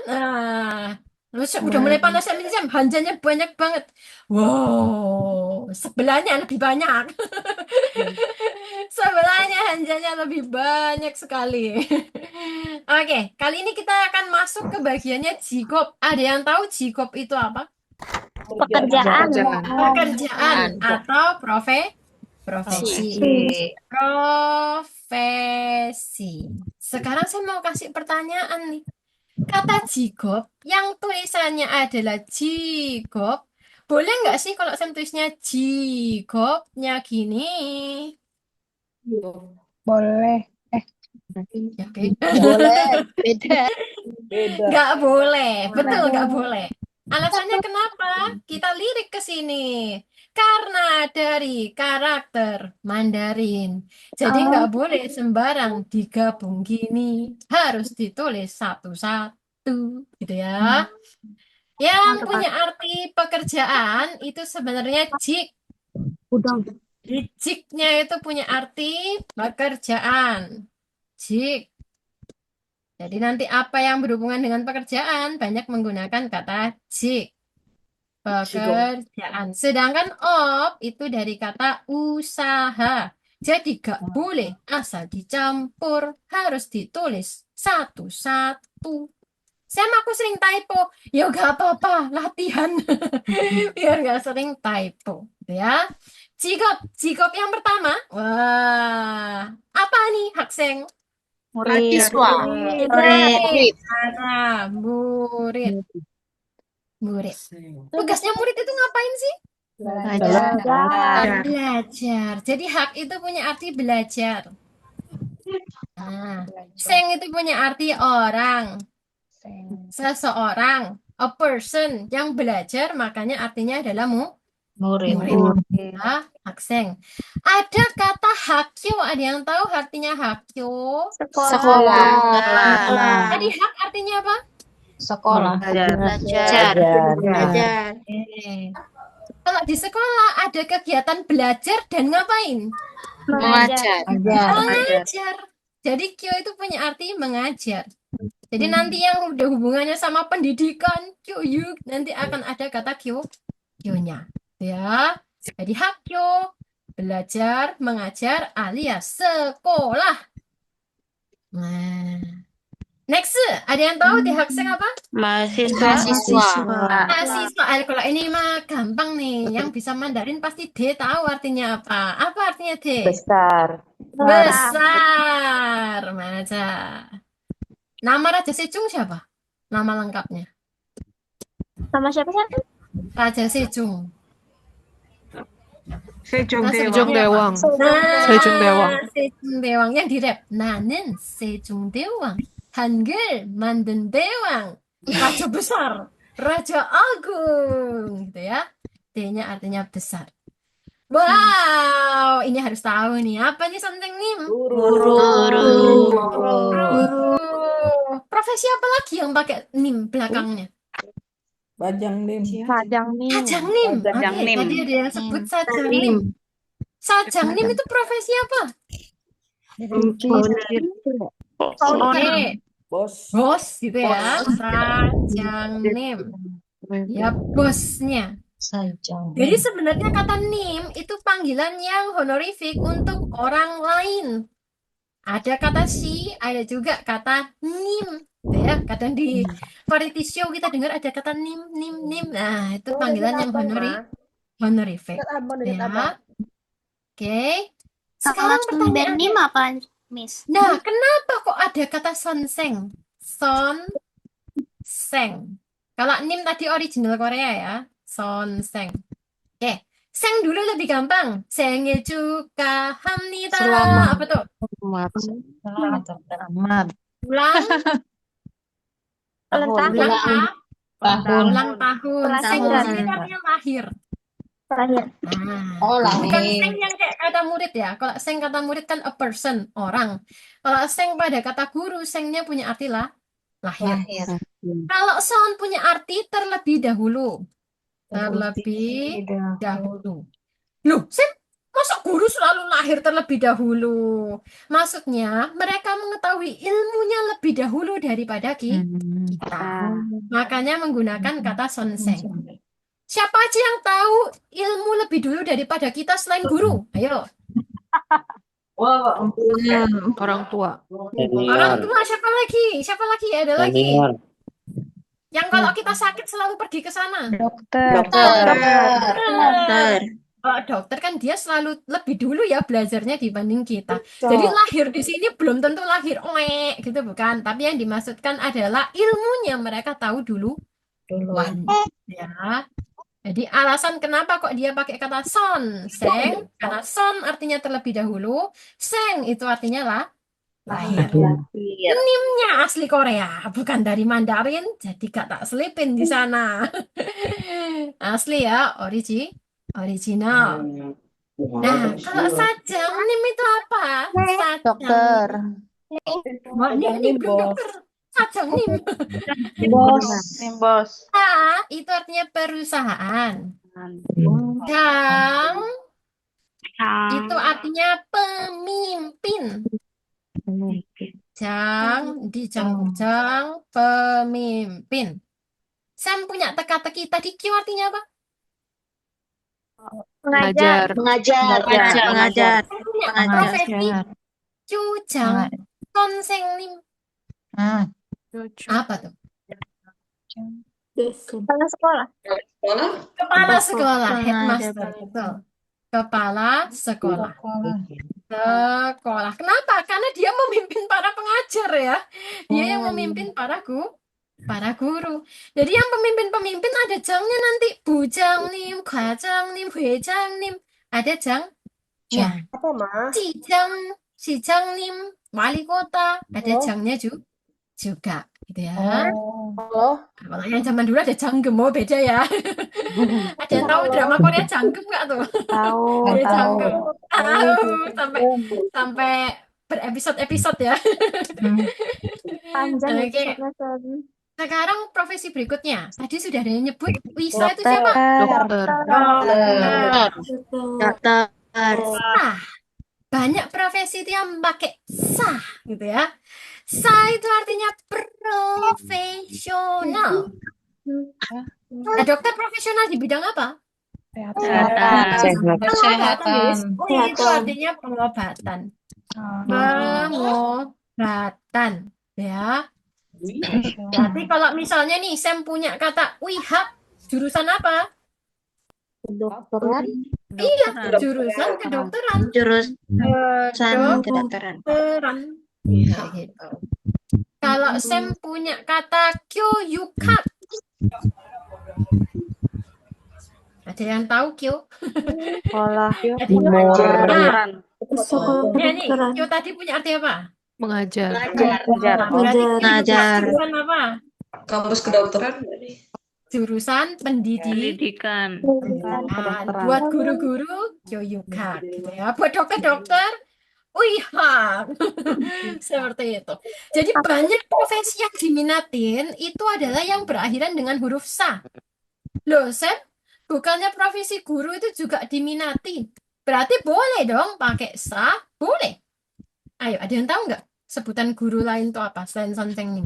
[SPEAKER 1] Udah mulai panas jam, hanjanya banyak banget. Wow, sebelahnya lebih banyak. Sebelahnya hanjanya lebih banyak sekali. Oke, kali ini kita akan masuk ke bagiannya jikop. Ada yang tahu jikop itu apa?
[SPEAKER 3] Pekerjaan.
[SPEAKER 1] Pekerjaan atau profesi. Profesi. Sekarang saya mau kasih pertanyaan nih. Kata jikop yang tulisannya adalah jikop, boleh nggak sih kalau saya tulisnya jikopnya gini?
[SPEAKER 8] Boleh.
[SPEAKER 1] Ya, beda.
[SPEAKER 4] Boleh, beda.
[SPEAKER 1] Nggak boleh, betul nggak boleh. Alasannya kenapa? Kita lirik ke sini. Karena dari karakter Mandarin. Jadi nggak boleh sembarang digabung gini. Harus ditulis satu-satu, gitu ya. Yang punya arti pekerjaan itu sebenarnya jik. Jiknya itu punya arti pekerjaan. Jik. Jadi nanti apa yang berhubungan dengan pekerjaan banyak menggunakan kata jik. Pekerjaan. Sedangkan op itu dari kata usaha. Jadi gak boleh asal dicampur. Harus ditulis satu-satu. Sama aku sering typo. Ya gak apa-apa, latihan. Biar gak sering typo. Gitu ya. Jikop yang pertama. Wah, apa nih Hakseng?
[SPEAKER 4] Mahasiswa.
[SPEAKER 1] Murid. Murid. Murid. Tugasnya murid itu ngapain sih? Belajar. Jadi hak itu punya arti belajar. Nah, seng itu punya arti orang. Seseorang. A person yang belajar, makanya artinya adalah murid. Ya, hak seng. Ada kata hakyo. Ada yang tahu artinya hakyo?
[SPEAKER 3] Sekolah.
[SPEAKER 1] Tadi hak artinya apa?
[SPEAKER 8] Sekolah.
[SPEAKER 4] Belajar.
[SPEAKER 1] Kalau di sekolah ada kegiatan belajar dan ngapain?
[SPEAKER 4] Mengajar.
[SPEAKER 1] Mengajar. Jadi kyo itu punya arti mengajar. Jadi nanti yang udah hubungannya sama pendidikan, kyo nanti akan ada kata kyonya. Ya. Jadi hakyo, belajar, mengajar alias sekolah. Nah. Next, ada yang tahu di hakseng apa?
[SPEAKER 4] Mahasiswa.
[SPEAKER 1] Mahasiswa. Kalau ini mah gampang nih. Yang bisa Mandarin pasti D tahu artinya apa. Apa artinya D?
[SPEAKER 8] Besar.
[SPEAKER 1] Besar. Maca. Nama Raja Sejong siapa? Nama lengkapnya.
[SPEAKER 3] Sama siapa sih?
[SPEAKER 1] Raja Sejong.
[SPEAKER 5] Sejong
[SPEAKER 1] Nah,
[SPEAKER 5] Dewa.
[SPEAKER 1] sebelumnya apa?
[SPEAKER 9] Sejong Dewang.
[SPEAKER 1] Sejong Dewang. Yang di rap. Nanen Sejong Dewang. Hangul Mandan Dewang. Raja besar. Raja Agung. Gitu ya. D-nya artinya besar. Wow, ini harus tahu nih. Apa nih Santeng Nim?
[SPEAKER 4] Guru.
[SPEAKER 1] Guru. Profesi apa lagi yang pakai nim belakangnya?
[SPEAKER 8] Sajang nim.
[SPEAKER 1] Sajang nim.
[SPEAKER 4] Sajang
[SPEAKER 1] Oke,
[SPEAKER 4] nim.
[SPEAKER 1] tadi ada yang sebut sajang nim. Sajang nim itu profesi apa? Oke, bos gitu ya. Sajang nim. Ya, bosnya. Jadi sebenarnya kata nim itu panggilan yang honorific untuk orang lain. Ada kata si, ada juga kata nim. Gitu ya, kadang di variety show kita dengar ada kata nim. Nah, itu panggilan yang honorific. Ya. Oke. Sekarang pertanyaan
[SPEAKER 3] nim apa, Miss?
[SPEAKER 1] Nah, kenapa kok ada kata sonseng? Sonseng. Kalau nim tadi original Korea ya, sonseng. Oke, seng dulu lebih gampang. Sengil 축하합니다. Apa tuh? Ulang tahun. Seng di sini artinya lahir. Bukan seng yang kayak kata murid ya. Kalau seng kata murid kan a person, orang. Kalau seng pada kata guru, sengnya punya arti lahir. Kalau son punya arti terlebih dahulu. Loh, Sen, Masa guru selalu lahir terlebih dahulu? Maksudnya, mereka mengetahui ilmunya lebih dahulu daripada kita. Makanya menggunakan kata sonseng. Siapa aja yang tahu ilmu lebih dulu daripada kita selain guru? Ayo.
[SPEAKER 9] Orang tua.
[SPEAKER 1] Orang tua siapa lagi? Siapa lagi? Ada lagi. Yang kalau kita sakit selalu pergi ke sana.
[SPEAKER 8] Dokter.
[SPEAKER 1] Kalau dokter kan dia selalu lebih dulu ya belajarnya dibanding kita. Jadi lahir di sini belum tentu lahir gitu bukan. Tapi yang dimaksudkan adalah ilmunya mereka tahu duluan. Ya. Jadi alasan kenapa kok dia pakai kata son, seng, karena son artinya terlebih dahulu, seng itu artinya lahir. Nimnya asli Korea, bukan dari Mandarin, jadi gak tak selipin di sana. Asli ya, original. Nah, kalau sajam, nim itu apa? Sajam.
[SPEAKER 4] Dokter.
[SPEAKER 1] Wah, nim belum dokter. Sajam, nim.
[SPEAKER 5] Bos.
[SPEAKER 1] A, itu artinya perusahaan. Jang, itu artinya pemimpin. Jang, pemimpin. Sam punya teka-teki tadi Q artinya apa?
[SPEAKER 9] Mengajar.
[SPEAKER 6] mengajar,
[SPEAKER 1] Sam punya profesi Cujang Sonsengnim. Apa tuh?
[SPEAKER 3] Kepala sekolah.
[SPEAKER 1] Kepala sekolah, headmaster. Betul. Kepala sekolah. Sekolah. Kenapa? Karena dia memimpin para pengajar ya. Dia yang memimpin para guru. Jadi yang pemimpin-pemimpin ada jangnya nanti. Bujangnim, kwajangnim, huejangnim. Ada jangnya.
[SPEAKER 6] Apa, Ma?
[SPEAKER 1] Sijangnim, wali kota. Ada jangnya juga. Gitu ya. Kalau yang zaman dulu ada janggem, beda ya. Ada yang tahu drama Korea janggem nggak tuh?
[SPEAKER 8] Tahu.
[SPEAKER 1] Ada janggem. Tahu sampai berepisode-episode ya.
[SPEAKER 3] Panjang
[SPEAKER 1] Oke.
[SPEAKER 3] episode-nya.
[SPEAKER 1] Sekarang profesi berikutnya. Tadi sudah ada yang nyebut Wisa itu siapa?
[SPEAKER 6] Dokter.
[SPEAKER 1] Sah. Banyak profesi itu yang pakai sah gitu ya. Sah itu artinya profesional. Nah, dokter profesional di bidang apa?
[SPEAKER 8] Kesehatan.
[SPEAKER 1] Itu artinya pengobatan. Pengobatan, ya. Berarti kalau misalnya nih Sam punya kata wihak, jurusan apa?
[SPEAKER 3] Kedokteran.
[SPEAKER 1] Iya, jurusan kedokteran.
[SPEAKER 6] Kedokteran.
[SPEAKER 1] Kedokteran. Kayak gitu. Kalau Sam punya kata kyoyukak, ada yang tahu kyo?
[SPEAKER 8] Sekolah.
[SPEAKER 1] Jadi, ya nih, kyo tadi punya arti apa?
[SPEAKER 9] Mengajar.
[SPEAKER 1] Berarti
[SPEAKER 6] Ngajar.
[SPEAKER 1] jurusan apa?
[SPEAKER 10] Kampus kedokteran.
[SPEAKER 1] Jurusan pendidikan.
[SPEAKER 8] Pendidikan.
[SPEAKER 1] Buat guru-guru kyoyukak gitu ya. Buat dokter-dokter wihak. Seperti itu. Jadi banyak profesi yang diminatin itu adalah yang berakhiran dengan huruf sa. Loh, Sam, bukannya profesi guru itu juga diminati? Berarti boleh dong pakai sa? Boleh. Ayo, ada yang tahu nggak sebutan guru lain itu apa selain sonsengnim?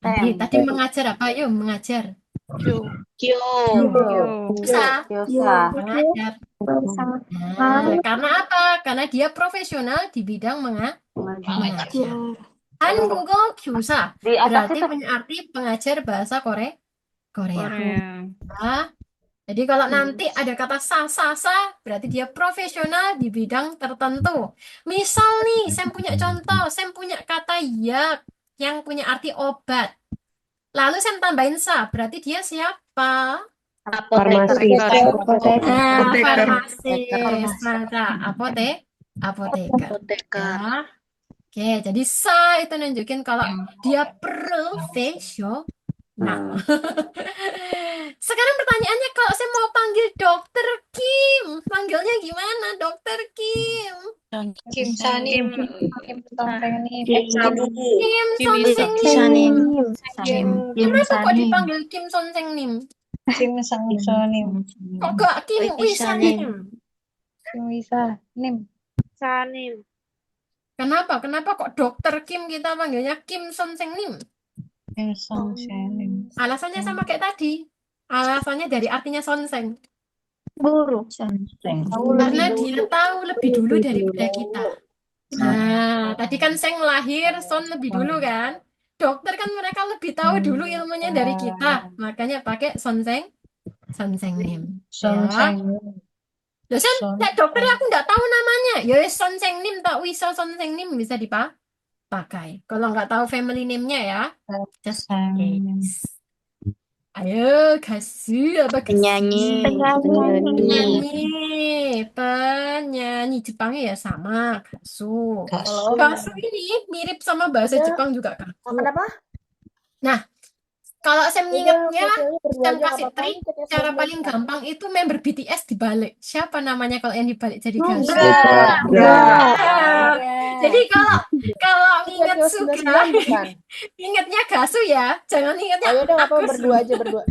[SPEAKER 1] Tadi mengajar apa? Yuk, mengajar. Sa. Mengajar. Karena apa? Karena dia profesional di bidang mengajar. Google Kyusa berarti punya arti pengajar bahasa Korea. Nah, jadi kalau nanti ada kata sa berarti dia profesional di bidang tertentu. Misal nih, Sam punya contoh, Sam punya kata yak yang punya arti obat. Lalu Sam tambahin sa, berarti dia siapa?
[SPEAKER 8] Farmasi.
[SPEAKER 1] Farmasis. Apoteker. Ya. Oke, jadi sa itu nunjukin kalau dia profesional. Sekarang pertanyaannya, kalau saya mau panggil Dokter Kim, panggilnya gimana, Dokter Kim?
[SPEAKER 6] Kim Sanim.
[SPEAKER 1] Kim Sonsengnim. Kenapa kok dipanggil Kim Sonsengnim?
[SPEAKER 6] Kim Sang So Nim.
[SPEAKER 1] Kok gak Kim Wisanim?
[SPEAKER 6] Kim Wisa Nim.
[SPEAKER 8] Sanim.
[SPEAKER 1] Kenapa? Kenapa kok dokter Kim kita panggilnya Kim Son Seng Nim?
[SPEAKER 6] Kim Sang So Nim.
[SPEAKER 1] Alasannya sama kayak tadi. Alasannya dari artinya sonseng.
[SPEAKER 3] Guru.
[SPEAKER 1] Karena dia tahu lebih dulu daripada kita. Nah, tadi kan Seng lahir, Son lebih dulu kan? Dokter kan mereka lebih tahu dulu ilmunya dari kita. Makanya pakai sonseng Nim. Ya. Dosen, dokter aku nggak tahu namanya. Ya Son Seng Nim, tak bisa Son Seng Nim bisa dipakai. Kalau nggak tahu family name-nya ya, just case. Ayo, kasih apa
[SPEAKER 8] Penyanyi.
[SPEAKER 1] penyanyi Jepangnya ya sama gasu.
[SPEAKER 10] Halo.
[SPEAKER 1] Gasu ini mirip sama bahasa Jepang juga kan.
[SPEAKER 6] Kenapa?
[SPEAKER 1] Nah, kalau Sam ingetnya, Sam kasih
[SPEAKER 6] apa-apa,
[SPEAKER 1] trik,
[SPEAKER 6] chat
[SPEAKER 1] cara
[SPEAKER 6] SMS
[SPEAKER 1] paling gampang itu member BTS dibalik. Siapa namanya kalau yang dibalik jadi gasu?
[SPEAKER 2] Gak.
[SPEAKER 1] Jadi kalau inget Suga,
[SPEAKER 6] 99 bukan?
[SPEAKER 1] ingetnya gasu ya, jangan ingetnya
[SPEAKER 6] Ayo deh, apa
[SPEAKER 1] Agus.
[SPEAKER 6] berdua aja berdua.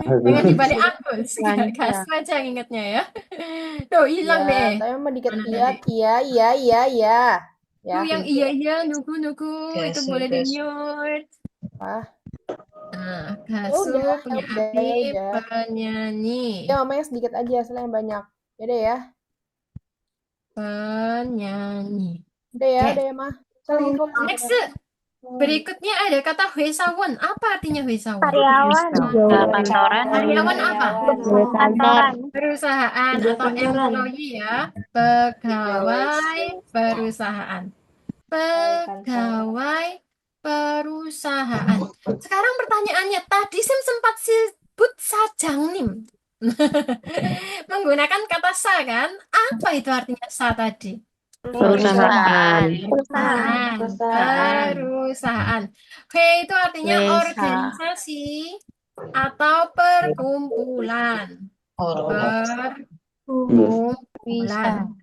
[SPEAKER 1] Jangan dibalik Agus,
[SPEAKER 8] Lancar.
[SPEAKER 1] gasu aja yang ingetnya ya. Tuh hilang deh.
[SPEAKER 6] Tapi emang dikit
[SPEAKER 1] Mana
[SPEAKER 6] iya. Ya.
[SPEAKER 1] Tuh yang iya nunggu itu
[SPEAKER 10] Gasu,
[SPEAKER 1] boleh
[SPEAKER 10] gasu.
[SPEAKER 1] di-mute.
[SPEAKER 6] Ah.
[SPEAKER 1] Nah, gasu
[SPEAKER 6] Udah,
[SPEAKER 1] punya
[SPEAKER 6] udah,
[SPEAKER 1] arti
[SPEAKER 6] udah.
[SPEAKER 1] penyanyi.
[SPEAKER 6] Ya ngomongnya sedikit aja, soalnya yang banyak. Ya deh ya.
[SPEAKER 1] Penyanyi.
[SPEAKER 6] Udah ya,
[SPEAKER 1] Oke.
[SPEAKER 6] udah ya mah. Saling info.
[SPEAKER 1] Next, berikutnya ada kata Huesawon. Apa artinya Huesawon?
[SPEAKER 3] Karyawan.
[SPEAKER 8] Kantoran.
[SPEAKER 1] Karyawan apa?
[SPEAKER 3] Kantoran.
[SPEAKER 1] Perusahaan atau employee ya. Pegawai perusahaan. Pegawai perusahaan. Sekarang pertanyaannya, tadi Sim sempat sebut sajangnim. Menggunakan kata sa kan? Apa itu artinya sa tadi?
[SPEAKER 8] Perusahaan.
[SPEAKER 1] Perusahaan. He itu artinya
[SPEAKER 8] Wesa.
[SPEAKER 1] organisasi atau perkumpulan. Perkumpulan.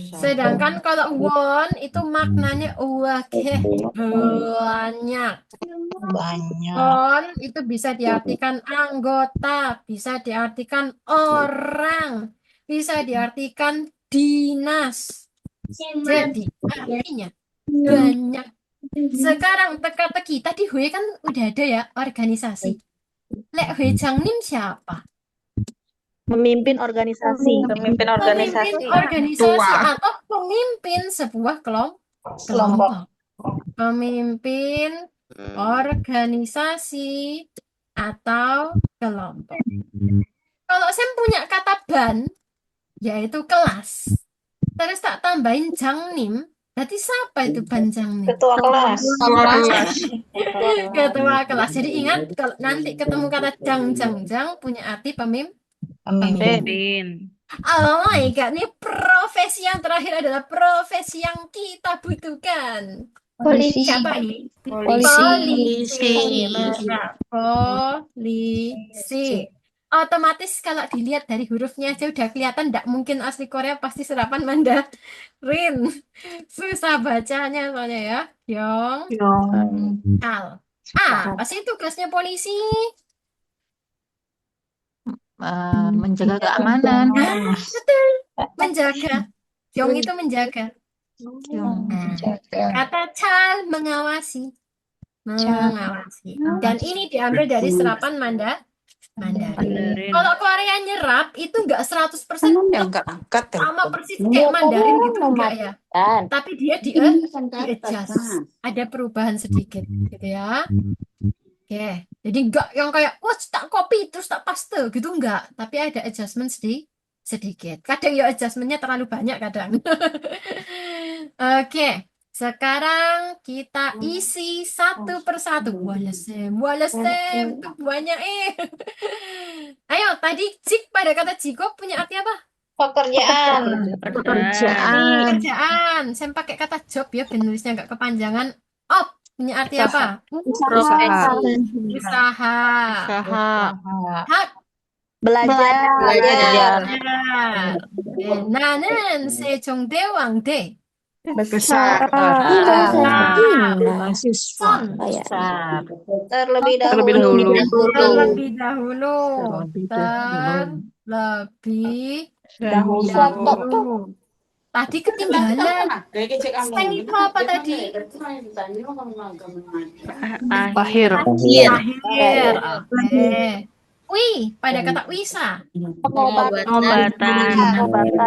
[SPEAKER 1] Sedangkan kalau won itu maknanya wakeh banyak. Won itu bisa diartikan anggota, bisa diartikan orang, bisa diartikan dinas. Jadi artinya banyak. Sekarang teka-teki tadi Hui kan udah ada ya organisasi. Lek Hui Jangnim siapa?
[SPEAKER 8] Memimpin organisasi.
[SPEAKER 1] Pemimpin organisasi
[SPEAKER 5] Tua.
[SPEAKER 1] atau pemimpin sebuah kelompok. Pemimpin organisasi atau kelompok. Kalau Sam punya kata ban, yaitu kelas. Terus tak tambahin jangnim, berarti siapa itu ban jangnim?
[SPEAKER 6] Ketua kelas.
[SPEAKER 1] Ketua kelas. Jadi ingat kalau nanti ketemu kata jang punya arti pemimpin. Oh my God, ini profesi yang terakhir adalah profesi yang kita butuhkan.
[SPEAKER 3] Polisi.
[SPEAKER 1] Siapa ini?
[SPEAKER 3] Polisi.
[SPEAKER 1] Maka polisi. Otomatis kalau dilihat dari hurufnya aja udah kelihatan tidak mungkin asli Korea, pasti serapan Mandarin. Susah bacanya soalnya ya. Yong, Al. Pasti tugasnya polisi.
[SPEAKER 7] Menjaga keamanan.
[SPEAKER 1] Betul, menjaga. Yong itu menjaga. Kata cal mengawasi. Dan ini diambil dari serapan Mandarin. Kalau Korea nyerap itu enggak 100%
[SPEAKER 10] Angkat ya.
[SPEAKER 1] sama persis kayak Mandarin gitu enggak ya. Tapi dia di-adjust. Ada perubahan sedikit gitu ya. Oke, jadi enggak yang kayak wah tak copy terus tak paste gitu enggak, tapi ada adjustment sedikit. Kadang ya adjustmentnya terlalu banyak kadang. Oke, sekarang kita isi satu persatu. Walesem, itu banyak Ayo, tadi Jik pada kata Jiko punya arti apa? Pekerjaan. Saya pakai kata job ya, penulisnya enggak kepanjangan. Punya arti apa? Usaha. Hak.
[SPEAKER 8] Belajar.
[SPEAKER 1] Nanen sejongdewangde.
[SPEAKER 5] Besar.
[SPEAKER 7] Mahasiswa.
[SPEAKER 3] Besar.
[SPEAKER 8] Terlebih
[SPEAKER 5] Terlebih
[SPEAKER 8] dahulu.
[SPEAKER 5] dahulu.
[SPEAKER 1] Terlebih dahulu.
[SPEAKER 7] Terlebih dahulu.
[SPEAKER 1] Terlebih
[SPEAKER 5] Dahulu.
[SPEAKER 1] dahulu. Tadi ketinggalan. Saya lupa apa tadi?
[SPEAKER 9] Akhir.
[SPEAKER 1] Akhir. Oke. Wih, pada kata wisa.
[SPEAKER 8] Pengobatan.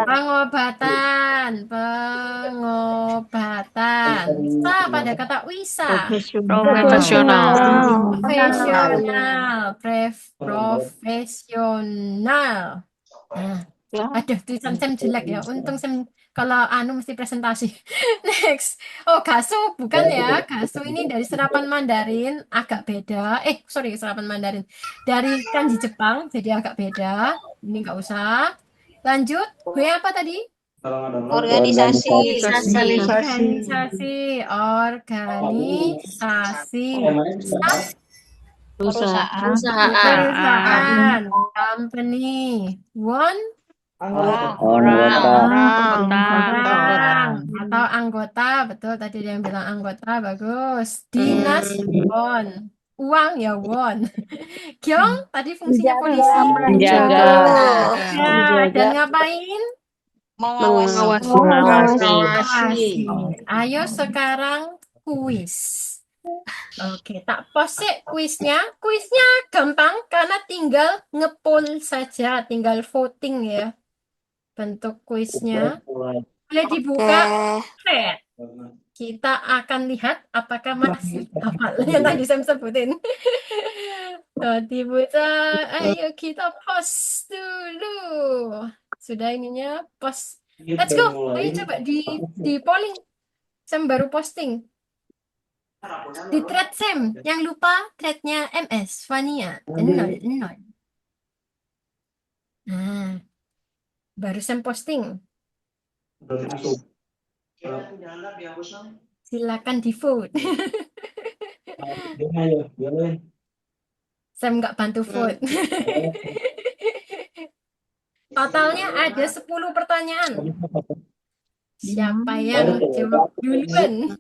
[SPEAKER 1] Pengobatan. Pengobatan. Sa pada kata wisa.
[SPEAKER 9] Profesional.
[SPEAKER 1] Profesional. Profesional. Nah, aduh, tulisan Sam jelek ya. Untung Sam kalau mesti presentasi. Next. Oh, gasu bukan ya. Gasu ini dari serapan Mandarin agak beda. Sorry, serapan Mandarin. Dari kanji Jepang jadi agak beda. Ini nggak usah. Lanjut. Gue apa tadi?
[SPEAKER 8] Organisasi.
[SPEAKER 1] Organisasi. Perusahaan. Company. Orang atau anggota, betul tadi dia yang bilang anggota, bagus. Dinas won, uang ya won. Kyong tadi fungsinya polisi.
[SPEAKER 8] Menjaga.
[SPEAKER 1] Ya, dan ngapain?
[SPEAKER 8] Mengawasi.
[SPEAKER 1] Ayo sekarang kuis. Oke, tak post sih kuisnya. Kuisnya gampang karena tinggal ngepoll saja, tinggal voting ya. Bentuk kuisnya boleh dibuka thread. Kita akan lihat apakah masih hafal yang tadi saya sebutin. Dibuka, ayo kita post dulu. Sudah ininya post. Let's go. Ayo coba di polling. Sam baru posting. Di thread Sam, yang lupa threadnya MS Fania 00. Nah, baru Sam posting. Silakan di vote. Sam nggak bantu vote. Totalnya ada 10 pertanyaan. Siapa yang jawab duluan?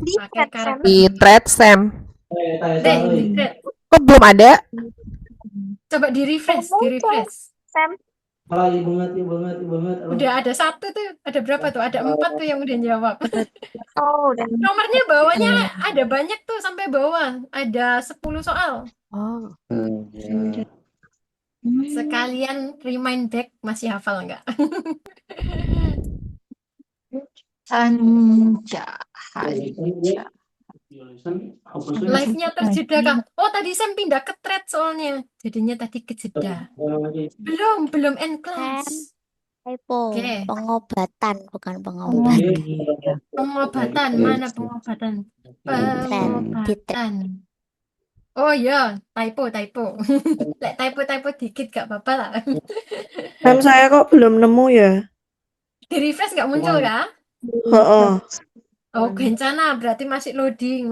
[SPEAKER 1] Pakai karakter.
[SPEAKER 10] Di thread Sam.
[SPEAKER 1] Di thread.
[SPEAKER 10] Kok belum ada?
[SPEAKER 1] Coba di refresh.
[SPEAKER 3] Sam.
[SPEAKER 1] Udah ada 1 tuh. Ada berapa tuh? Ada 4 tuh yang udah jawab.
[SPEAKER 3] Oh, dan
[SPEAKER 1] Nomornya bawahnya ada banyak tuh sampai bawah. Ada 10 soal.
[SPEAKER 9] Oh.
[SPEAKER 1] Sekalian remind back, masih hafal nggak?
[SPEAKER 7] Hanja.
[SPEAKER 1] Live-nya terjeda kah? Oh, tadi Sam pindah ke thread soalnya. Jadinya tadi kejeda. Belum end class.
[SPEAKER 3] typo.
[SPEAKER 1] Oke.
[SPEAKER 3] Pengobatan, bukan pengobat.
[SPEAKER 1] Pengobatan, mana pengobatan? Pengobatan. Oh iya, typo. Lek typo dikit gak apa-apa lah.
[SPEAKER 8] Sam saya kok belum nemu ya?
[SPEAKER 1] Di refresh nggak muncul kah? Oh, bencana berarti masih loading.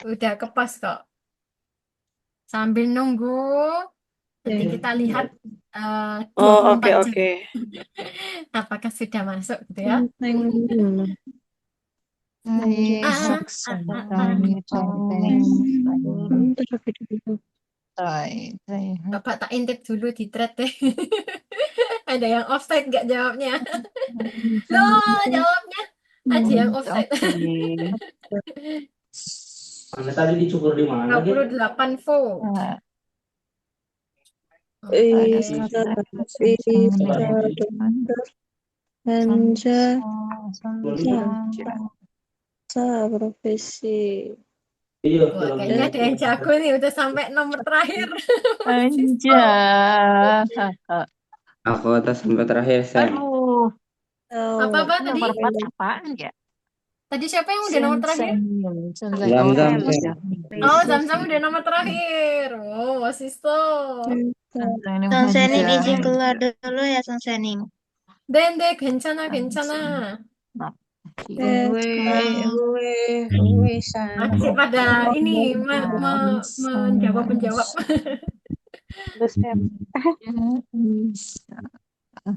[SPEAKER 1] Udah kepas kok. Sambil nunggu, nanti kita lihat 24 jam. Apakah sudah masuk gitu ya? Bapak tak intip dulu di thread deh. Ada yang offside nggak jawabnya? Loh, jawabnya ada yang offside.
[SPEAKER 2] Mana tadi dicukur di mana?
[SPEAKER 1] 28 vote.
[SPEAKER 8] Profesi.
[SPEAKER 2] Iya,
[SPEAKER 1] Wah, kayaknya ada yang jago nih, udah sampai nomor terakhir.
[SPEAKER 7] Hanja.
[SPEAKER 2] Aku atas sampai terakhir, Sam.
[SPEAKER 7] Aduh.
[SPEAKER 1] Apa tadi?
[SPEAKER 7] Nomor 4 apaan ya?
[SPEAKER 1] Tadi siapa yang udah nomor terakhir?
[SPEAKER 2] Zam-zam.
[SPEAKER 1] Oh, Zam-zam udah nomor terakhir. Oh, Wasisto.
[SPEAKER 3] Sonsenim izin keluar dulu ya, Sonsenim.
[SPEAKER 1] Dende, 괜찮아. Masih pada ini menjawab.
[SPEAKER 7] Bisa.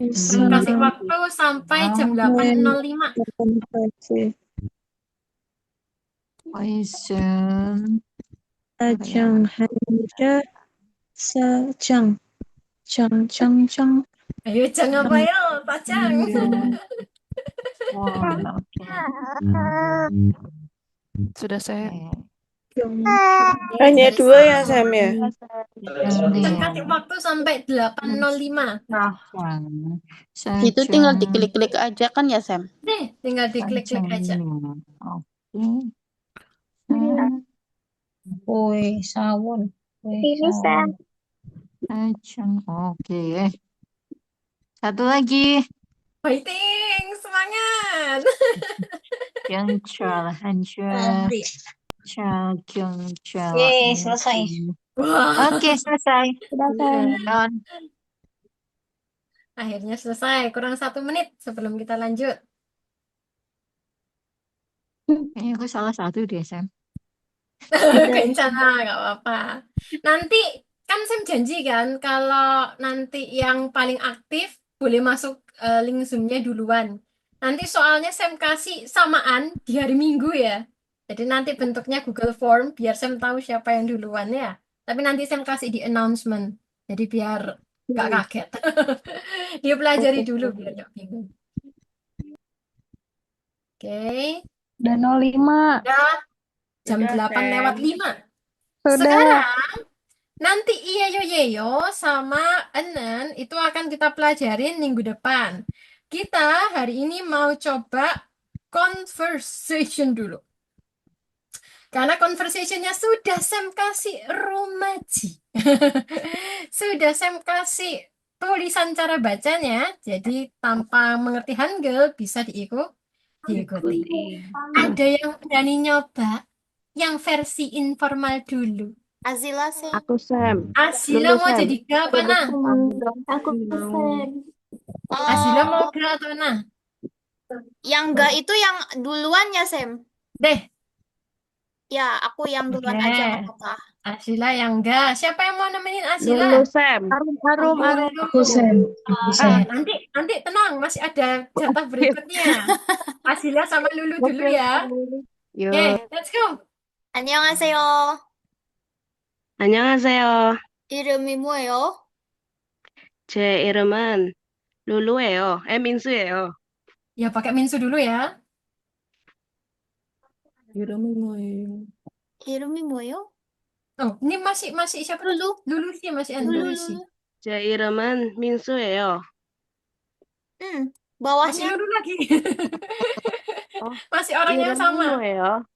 [SPEAKER 8] Bisa.
[SPEAKER 1] Kasih waktu sampai jam 8.05.
[SPEAKER 8] Konversi.
[SPEAKER 7] Question.
[SPEAKER 8] Sajang hanja sajang. Jang.
[SPEAKER 1] Ayo, jangan apa ya, Pacang.
[SPEAKER 7] Oke.
[SPEAKER 9] Sudah saya.
[SPEAKER 8] Hanya dua ya, Sam ya?
[SPEAKER 1] Kan kasih waktu sampai 8.05.
[SPEAKER 5] Itu tinggal diklik-klik aja kan ya, Sam?
[SPEAKER 1] Nih, tinggal diklik-klik aja.
[SPEAKER 7] Oke.
[SPEAKER 5] Kue sawon.
[SPEAKER 3] Ini Sam.
[SPEAKER 7] Sajang. Oke. Satu lagi.
[SPEAKER 1] Fighting, semangat.
[SPEAKER 7] Kyungchul, Hanchul, Kyungchul.
[SPEAKER 3] Yeay, selesai.
[SPEAKER 1] Wah,
[SPEAKER 7] Oke, selesai. Non.
[SPEAKER 1] akhirnya selesai. Kurang 1 menit sebelum kita lanjut.
[SPEAKER 7] Kayaknya aku salah satu deh, Sam.
[SPEAKER 1] Kencana, nggak apa-apa. Nanti kan Sam janji kan kalau nanti yang paling aktif boleh masuk link Zoom-nya duluan. Nanti soalnya Sam kasih samaan di hari Minggu ya. Jadi nanti bentuknya Google Form biar Sam tahu siapa yang duluan ya. Tapi nanti Sam kasih di announcement. Jadi biar nggak kaget. Dia pelajari dulu biar nggak bingung. Oke.
[SPEAKER 5] Udah 05.
[SPEAKER 1] Udah jam
[SPEAKER 6] Udah,
[SPEAKER 1] 8:05.
[SPEAKER 5] Sudah.
[SPEAKER 1] Sekarang nanti Iyo Yeyo sama Enen itu akan kita pelajarin minggu depan. Kita hari ini mau coba conversation dulu. Karena conversationnya sudah Sam kasih rumaji. Sudah Sam kasih tulisan cara bacanya. Jadi tanpa mengerti Hangul bisa diikuti. Ada yang berani nyoba yang versi informal dulu.
[SPEAKER 4] Azila sih.
[SPEAKER 8] Aku Sam.
[SPEAKER 1] Asila mau jadi ga apa nah?
[SPEAKER 3] Aku Sam.
[SPEAKER 1] Asila mau ga atau nah?
[SPEAKER 4] Yang enggak itu yang duluan ya, Sam?
[SPEAKER 1] Deh,
[SPEAKER 4] Ya, aku yang duluan
[SPEAKER 1] Oke.
[SPEAKER 4] aja nggak apa-apa.
[SPEAKER 1] Asila yang ga. Siapa yang mau nemenin Asila?
[SPEAKER 8] Lulu Sam.
[SPEAKER 1] Lulu.
[SPEAKER 8] Aku Sam.
[SPEAKER 1] Nanti tenang, masih ada jatah berikutnya. Asila sama Lulu dulu ya.
[SPEAKER 8] Yuk.
[SPEAKER 1] Oke, let's go.
[SPEAKER 4] 안녕하세요.
[SPEAKER 2] 안녕하세요.
[SPEAKER 4] 이름이 뭐예요?
[SPEAKER 2] 제 이름은 룰루예요. 민수예요.
[SPEAKER 1] Ya pakai Minsu dulu ya.
[SPEAKER 4] 이름이 뭐예요?
[SPEAKER 1] Oh, ini masih siapa?
[SPEAKER 4] 룰루?
[SPEAKER 1] Lulu sih masih Lulu sih.
[SPEAKER 2] 제 이름은 민수예요.
[SPEAKER 4] 응.
[SPEAKER 1] Masih
[SPEAKER 4] bawahnya
[SPEAKER 1] Lulu lagi.
[SPEAKER 2] Oh,
[SPEAKER 1] Masih orang yang
[SPEAKER 2] 이름이
[SPEAKER 1] sama.
[SPEAKER 2] 뭐예요?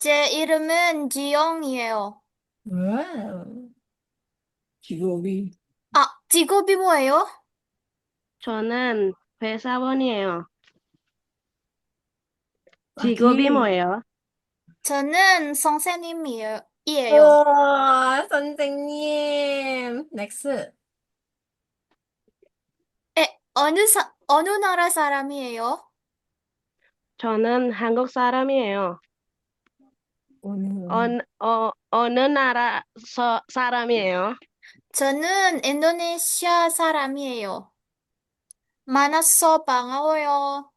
[SPEAKER 4] 제 이름은 지영이에요.
[SPEAKER 1] Wow.
[SPEAKER 4] 아, 직업이 뭐예요?
[SPEAKER 2] 저는 회사원이에요. 직업이
[SPEAKER 1] Oke.
[SPEAKER 2] 뭐예요?
[SPEAKER 4] 저는 선생님이에요.
[SPEAKER 1] Oh, 선생님. Next.
[SPEAKER 4] 어느 나라 사람이에요?
[SPEAKER 2] 저는 한국 사람이에요. 어느 나라 사람이에요?
[SPEAKER 4] 저는 인도네시아 사람이에요. 만나서 반가워요.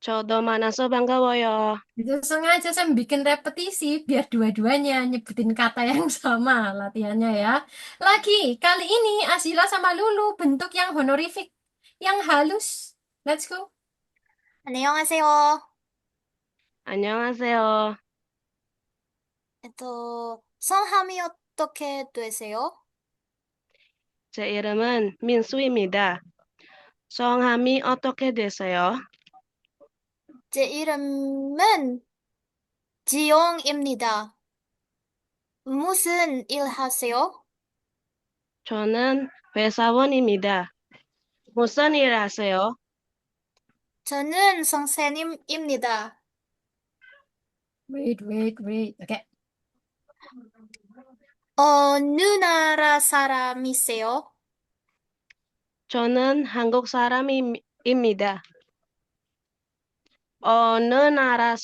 [SPEAKER 2] 저도 만나서 반가워요.
[SPEAKER 1] Itu sengaja saya bikin repetisi biar dua-duanya nyebutin kata yang sama latihannya ya. Lagi, kali ini Asila sama Lulu bentuk yang honorific, yang halus. Let's go.
[SPEAKER 4] 안녕하세요.
[SPEAKER 2] 안녕하세요.
[SPEAKER 4] 성함이 어떻게 되세요?
[SPEAKER 2] 제 이름은 민수입니다. 성함이 어떻게 되세요?
[SPEAKER 4] 제 이름은 지용입니다. 무슨 일 하세요?
[SPEAKER 2] 저는 회사원입니다. 무슨 일 하세요?
[SPEAKER 4] 저는 선생님입니다.
[SPEAKER 1] Wait. Oke.
[SPEAKER 4] 어느 나라 사람이세요?
[SPEAKER 2] 저는 한국 사람입니다. 어느 나라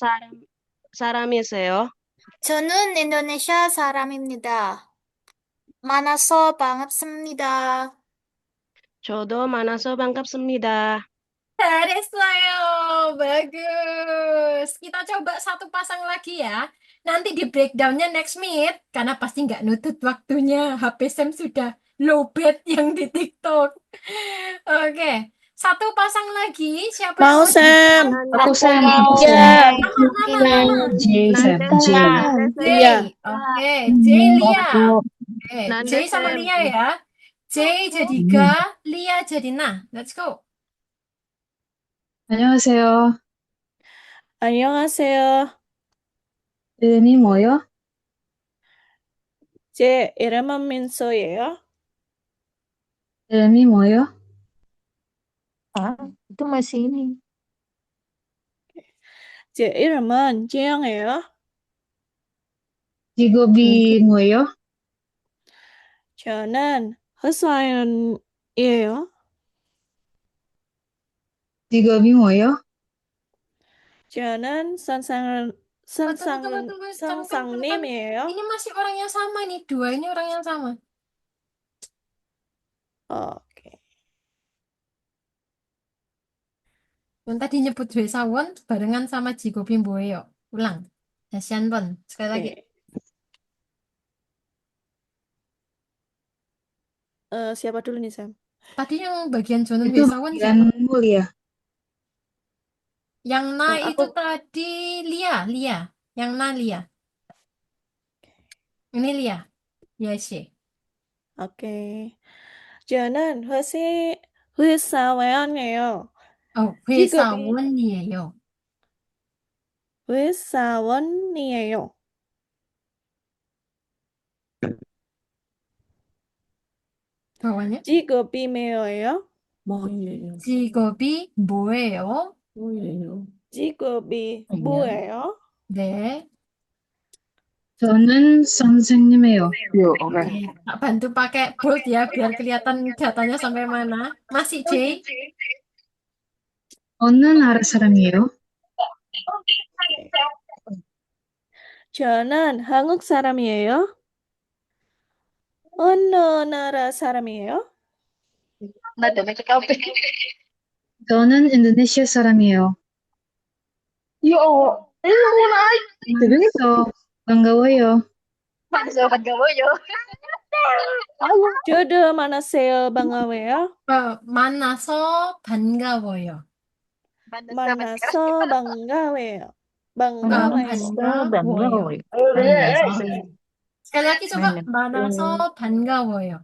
[SPEAKER 2] 사람이세요?
[SPEAKER 4] 저는 인도네시아 사람입니다. 만나서 반갑습니다.
[SPEAKER 8] 저도 만나서 반갑습니다.
[SPEAKER 1] 잘했어요. Bagus. Kita coba satu pasang lagi ya. Nanti di breakdownnya next meet. Karena pasti nggak nutut waktunya. HP Sam sudah lowbat yang di TikTok. Oke. Satu pasang lagi. Siapa yang
[SPEAKER 8] Mau
[SPEAKER 1] mau
[SPEAKER 8] Sam.
[SPEAKER 5] Aku Sam, aku
[SPEAKER 8] Iya.
[SPEAKER 5] Sam.
[SPEAKER 1] Nama.
[SPEAKER 5] J, Sam, J.
[SPEAKER 1] J.
[SPEAKER 8] Iya.
[SPEAKER 1] Oke. J Lia. Oke. J sama Lia ya. J jadi ga. Lia jadi na. Let's go.
[SPEAKER 5] 안녕하세요.
[SPEAKER 8] 안녕하세요.
[SPEAKER 5] 이름이 뭐요?
[SPEAKER 8] 제 이름은 민소예요.
[SPEAKER 5] 이름이 뭐요?
[SPEAKER 7] Ah, itu masih ini.
[SPEAKER 8] 제 이름은 지영이에요.
[SPEAKER 5] 직업이 뭐예요?
[SPEAKER 8] 저는 회사원이에요.
[SPEAKER 5] 직업이 뭐예요?
[SPEAKER 8] 저는
[SPEAKER 1] Tunggu.
[SPEAKER 8] 선생님이에요.
[SPEAKER 1] Ini masih orang yang sama nih. Dua ini orang yang sama.
[SPEAKER 8] 오케이.
[SPEAKER 1] Yang tadi nyebut Dwesawon barengan sama Jigo Bimboyo. Ulang. Dashi 한번. Sekali lagi.
[SPEAKER 8] Siapa dulu nih, Sam?
[SPEAKER 1] Tadi yang bagian Jonan
[SPEAKER 5] Itu
[SPEAKER 1] Dwesawon
[SPEAKER 5] panggilan
[SPEAKER 1] siapa?
[SPEAKER 5] mulia.
[SPEAKER 1] Yang na
[SPEAKER 8] Oh,
[SPEAKER 1] itu
[SPEAKER 8] aku-
[SPEAKER 1] tadi Lia. Yang na Lia. Ini Lia. Yes.
[SPEAKER 8] 오케이. 저는 회사원이에요.
[SPEAKER 1] Oh, 회사원이에요.
[SPEAKER 8] 회사원이에요.
[SPEAKER 1] bawahnya.
[SPEAKER 8] 직업이 뭐예요?
[SPEAKER 1] 직업이 뭐예요?
[SPEAKER 8] 직업이
[SPEAKER 1] Iya.
[SPEAKER 8] 뭐예요?
[SPEAKER 1] 네.
[SPEAKER 5] 저는 선생님이에요.
[SPEAKER 1] Oke, tak bantu pakai bold ya biar kelihatan datanya sampai mana. Masih J.
[SPEAKER 5] 어느 나라 사람이에요?
[SPEAKER 8] 저는 한국 사람이에요. 어느 나라 사람이에요?
[SPEAKER 5] 저는 인도네시아 사람이에요. 그래서 반가워요.
[SPEAKER 8] 저도 만나세요. 반가워요.
[SPEAKER 1] 만나서 반가워요.
[SPEAKER 8] 만나서 반가워요.
[SPEAKER 1] 반가워요.
[SPEAKER 7] banget.
[SPEAKER 1] sekali lagi coba. 만나서 반가워요.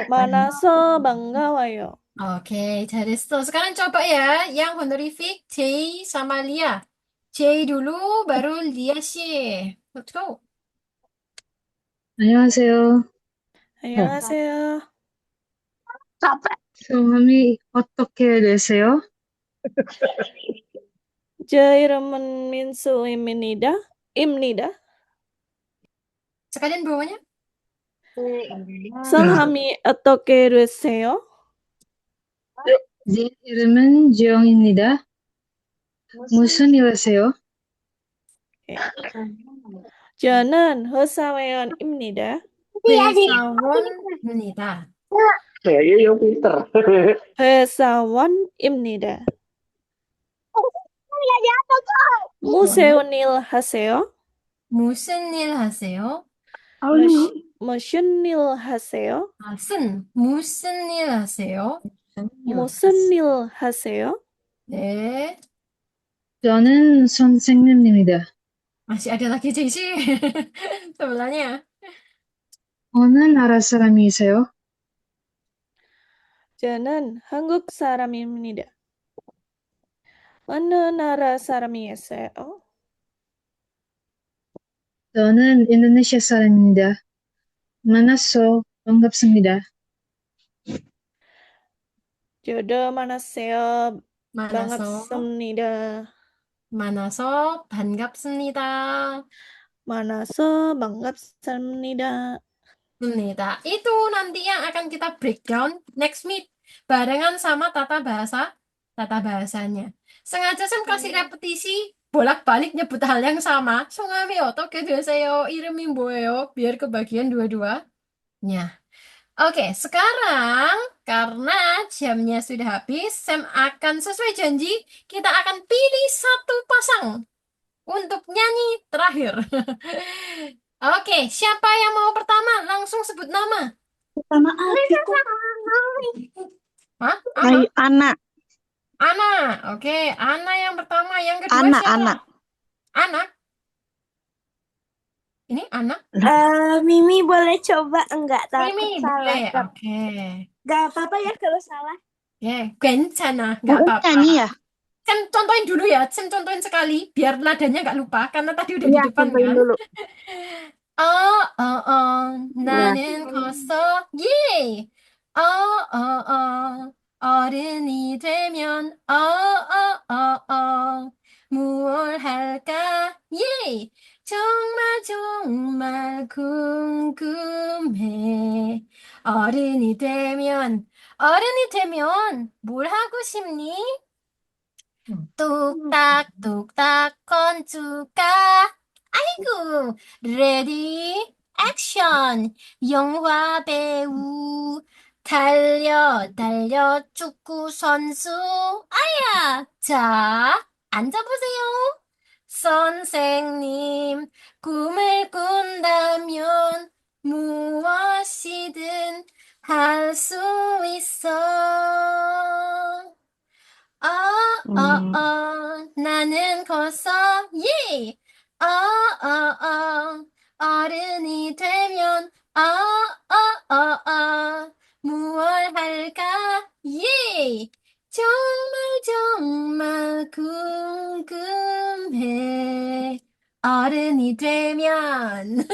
[SPEAKER 8] 만나서 반가워요.
[SPEAKER 1] Oke, 잘했어. Sekarang coba ya yang honorific J sama Lia. J dulu baru Lia sih. Let's go.
[SPEAKER 5] 안녕하세요.
[SPEAKER 8] 안녕하세요.
[SPEAKER 5] 성함이 어떻게 되세요?
[SPEAKER 8] 제 이름은 민수입니다.
[SPEAKER 1] Sekalian bawahnya.
[SPEAKER 8] 성함이 어떻게 되세요?
[SPEAKER 5] 제 이름은 지영입니다. 무슨 일 하세요?
[SPEAKER 8] 저는 회사원입니다.
[SPEAKER 1] 회사원입니다.
[SPEAKER 8] 회사원입니다. 무슨 일 하세요?
[SPEAKER 1] 무슨 일 하세요?
[SPEAKER 8] 무슨 일 하세요?
[SPEAKER 1] 무슨 일 하세요?
[SPEAKER 8] 무슨 일 하세요?
[SPEAKER 1] 네.
[SPEAKER 5] 저는 선생님입니다.
[SPEAKER 1] Masih ada lagi Jesse. Sebelahnya.
[SPEAKER 5] 어느 나라 사람이세요?
[SPEAKER 8] 저는 한국 사람입니다. 어느 나라 사람이세요?
[SPEAKER 5] 저는 인도네시아 사람입니다. 만나서 반갑습니다.
[SPEAKER 8] 저도 만나세요.
[SPEAKER 1] 만나서
[SPEAKER 8] 반갑습니다.
[SPEAKER 1] 반갑습니다.
[SPEAKER 8] 만나서 반갑습니다.
[SPEAKER 1] Itu nanti yang akan kita breakdown next meet barengan sama tata bahasanya. Sengaja Sam kasih repetisi bolak-balik nyebut hal yang sama. 성함이 어떻게 되세요? 이름이 뭐예요? biar kebagian dua-dua. Ya. Oke, sekarang karena jamnya sudah habis, Sam akan sesuai janji, kita akan pilih satu pasang untuk nyanyi terakhir. Oke, siapa yang mau pertama? Langsung sebut nama.
[SPEAKER 5] Pertama aku kok.
[SPEAKER 1] Hah? Apa?
[SPEAKER 5] Ana.
[SPEAKER 1] Ana. Oke, Ana yang pertama. Yang kedua
[SPEAKER 5] Ana,
[SPEAKER 1] siapa?
[SPEAKER 5] Ana.
[SPEAKER 1] Ana. Ini Ana?
[SPEAKER 8] Mimi boleh coba enggak
[SPEAKER 1] Mimi, boleh. Oke.
[SPEAKER 8] Gak apa-apa ya kalau salah.
[SPEAKER 1] Oke, 괜찮아. Nggak
[SPEAKER 5] Bukan
[SPEAKER 1] apa-apa.
[SPEAKER 5] nyanyi ya?
[SPEAKER 1] Sam contohin dulu ya. Sam contohin sekali. Biar nadanya nggak lupa. Karena tadi udah di
[SPEAKER 8] Iya,
[SPEAKER 1] depan
[SPEAKER 8] contohin
[SPEAKER 1] kan.
[SPEAKER 8] dulu.
[SPEAKER 1] 나는 컸어, 예! 어른이 되면, 무얼 할까, 예! 정말, 정말 궁금해. 어른이 되면 뭘 하고 싶니? 뚝딱, 뚝딱, 건축가. 아이고, 레디, 액션! 영화 배우, 달려, 달려, 축구 선수. 아야! 자, 앉아보세요. 선생님, 꿈을 꾼다면 무엇이든 할 수 있어. 나는 컸어, 예! 어른이 되면, 무얼 할까, 예! 정말, 정말 궁금해. 어른이 되면.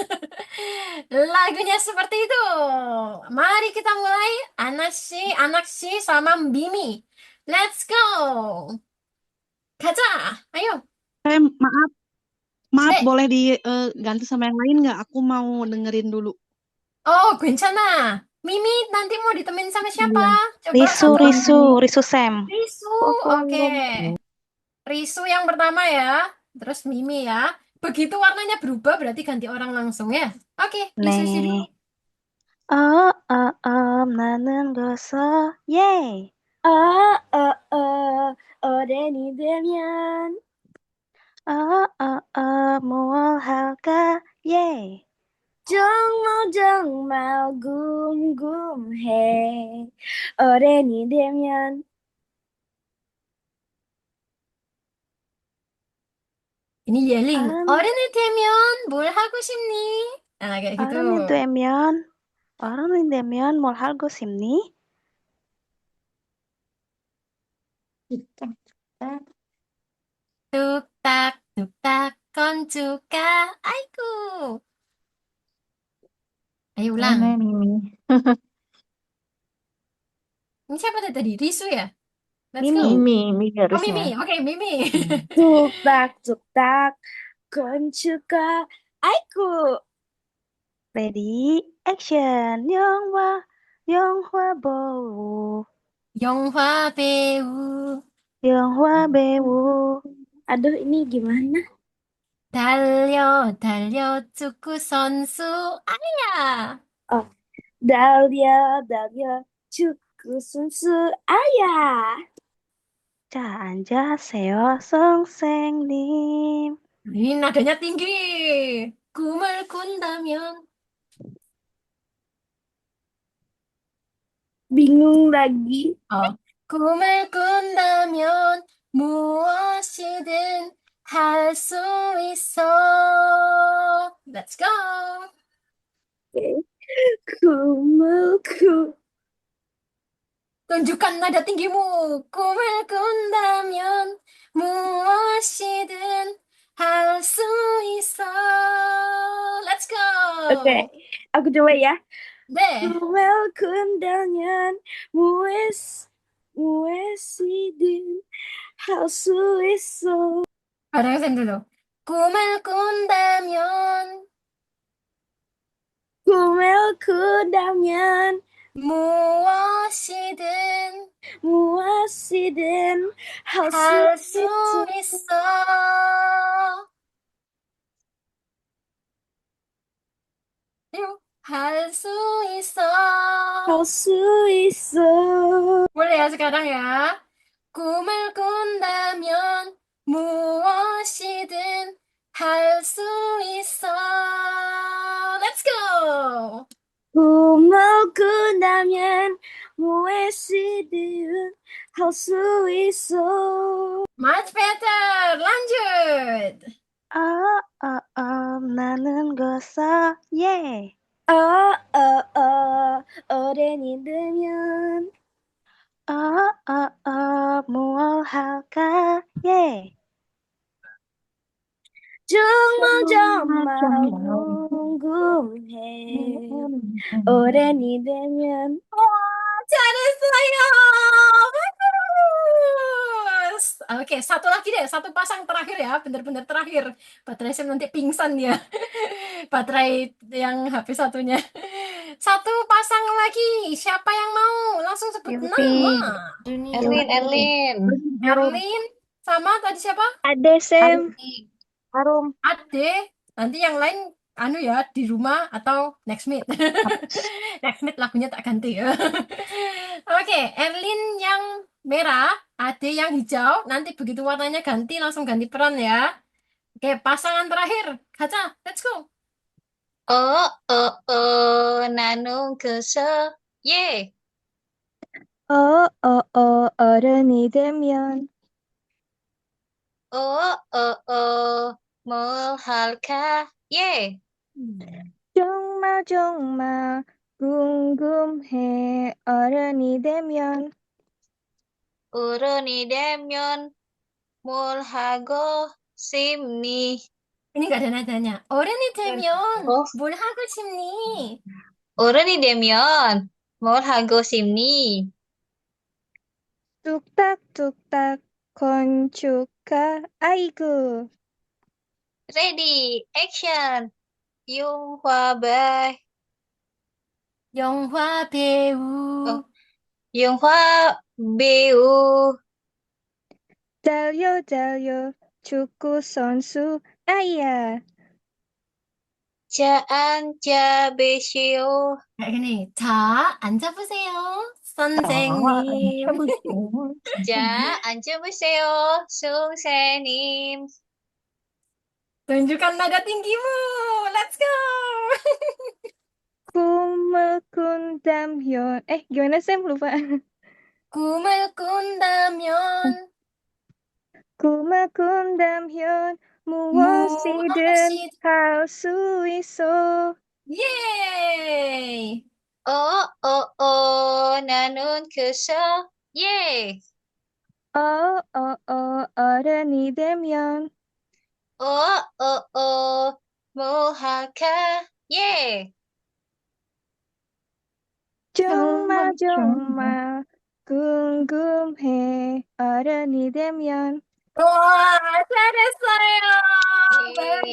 [SPEAKER 1] Lagunya seperti itu. Mari kita mulai. Anakshi sama Mimi. Let's go. 가자. 아유.
[SPEAKER 5] Maaf,
[SPEAKER 1] 네.
[SPEAKER 5] boleh diganti sama yang lain nggak? Aku mau dengerin dulu.
[SPEAKER 1] 괜찮아. Mimi nanti mau ditemenin sama siapa? Coba
[SPEAKER 8] Risu Sam.
[SPEAKER 1] Risu. Oke. Risu yang pertama ya. Terus Mimi ya. Begitu warnanya berubah berarti ganti orang langsung ya. Oke, Risu dulu.
[SPEAKER 8] 나는 컸어, 예! 어른이 되면 무얼 할까, 예! 정말 정말 궁금해. 어른이 되면
[SPEAKER 1] Ini yelling. 어른이 되면 뭘 하고 싶니? Nah, kayak gitu.
[SPEAKER 8] 어른이 되면 뭘 하고 싶니?
[SPEAKER 1] 뚝딱, 뚝딱, 건축가. 아이고. Ayo ulang.
[SPEAKER 5] Mimi.
[SPEAKER 1] Ini siapa tadi? Risu ya? Let's
[SPEAKER 8] Mimi.
[SPEAKER 1] go.
[SPEAKER 5] Mimi
[SPEAKER 1] Oh,
[SPEAKER 5] harusnya.
[SPEAKER 1] Mimi. Oke, Mimi.
[SPEAKER 8] 뚝딱뚝딱 건축가 아이쿠 레디 액션 영화 배우
[SPEAKER 1] 영화 배우.
[SPEAKER 8] 영화 배우 aduh ini gimana
[SPEAKER 1] 달려, 달려, 축구 선수. 아야.
[SPEAKER 8] 달려 축구 선수 아야 자 앉으세요 선생님
[SPEAKER 1] Ini nadanya tinggi. 꿈을 꾼다면.
[SPEAKER 8] bingung lagi
[SPEAKER 1] 꿈을 꾼다면 무엇이든 할 수 있어. Let's go.
[SPEAKER 8] 꿈을
[SPEAKER 1] tunjukkan nada tinggimu. 꿈을 꾼다면 무엇이든 할 수 있어. Let's go.
[SPEAKER 8] Oke, aku coba ya.
[SPEAKER 1] 네.
[SPEAKER 8] 꿈을 꾼다면 무엇이든 할 수 있어.
[SPEAKER 1] bareng Sen dulu. 꿈을 꾼다면 무엇이든
[SPEAKER 8] 할
[SPEAKER 1] 할
[SPEAKER 8] 수
[SPEAKER 1] 수 있어. 요, 할 수 있어.
[SPEAKER 8] 할 수 있어.
[SPEAKER 1] boleh ya sekarang ya. 꿈을 꾼다면 무엇이든 할 수 있어. Let's go.
[SPEAKER 8] 꿈을 꾼다면 무엇이든 할 수 있어.
[SPEAKER 1] Much better. lanjut.
[SPEAKER 8] 나는 거사 예. 어른이 되면 뭘 할까 예. 정말 궁금해. 어른이 되면
[SPEAKER 1] 잘했어요. bagus. Oke, satu lagi deh, satu pasang terakhir ya, bener-bener terakhir. Baterai saya nanti pingsan ya. Baterai yang HP satunya. Satu pasang lagi. Siapa yang mau? Langsung sebut nama.
[SPEAKER 4] Erlin.
[SPEAKER 1] Erlin sama tadi siapa?
[SPEAKER 8] Ade Sam.
[SPEAKER 4] Harum.
[SPEAKER 1] Ade. Nanti yang lain anu ya di rumah atau next meet. Next meet lagunya tak ganti ya. Oke, Erlin yang merah, Ade yang hijau. Nanti begitu warnanya ganti langsung ganti peran ya. Oke, pasangan terakhir. Kaca, let's go.
[SPEAKER 7] 나는 그서 예.
[SPEAKER 8] 어른이 되면
[SPEAKER 7] 뭘 할까 예.
[SPEAKER 8] 정말 궁금해. 어른이 되면
[SPEAKER 7] 뭘 하고 싶니?
[SPEAKER 1] Ini nggak ada nadanya. 어른이 되면
[SPEAKER 7] 어?
[SPEAKER 1] 뭘 하고 싶니?
[SPEAKER 7] 어른이 되면 뭘 하고 싶니?
[SPEAKER 8] 뚝딱뚝딱 건축가 아이고.
[SPEAKER 7] Ready, action. 영화
[SPEAKER 1] 영화 배우.
[SPEAKER 7] 영화 배우.
[SPEAKER 8] 달려 축구 선수 아야.
[SPEAKER 7] 자, 앉아보시오.
[SPEAKER 1] Kayak gini. 자, 앉아보세요. 선생님.
[SPEAKER 7] 자, 앉아보세요, 선생님.
[SPEAKER 1] Tunjukkan nada tinggimu. Let's go.
[SPEAKER 8] 꿈을 꾼다면 gimana Sam lupa.
[SPEAKER 1] 꿈을 꾼다면
[SPEAKER 8] 꿈을 꾼다면 무엇이든
[SPEAKER 1] 무엇이든.
[SPEAKER 8] 할 수 있어.
[SPEAKER 1] 예이.
[SPEAKER 7] 나는 그서 예.
[SPEAKER 8] 어른이 되면
[SPEAKER 7] 뭐 할까 예.
[SPEAKER 8] 정말 궁금해. 어른이 되면
[SPEAKER 1] Wah, 잘했어요.
[SPEAKER 7] 예.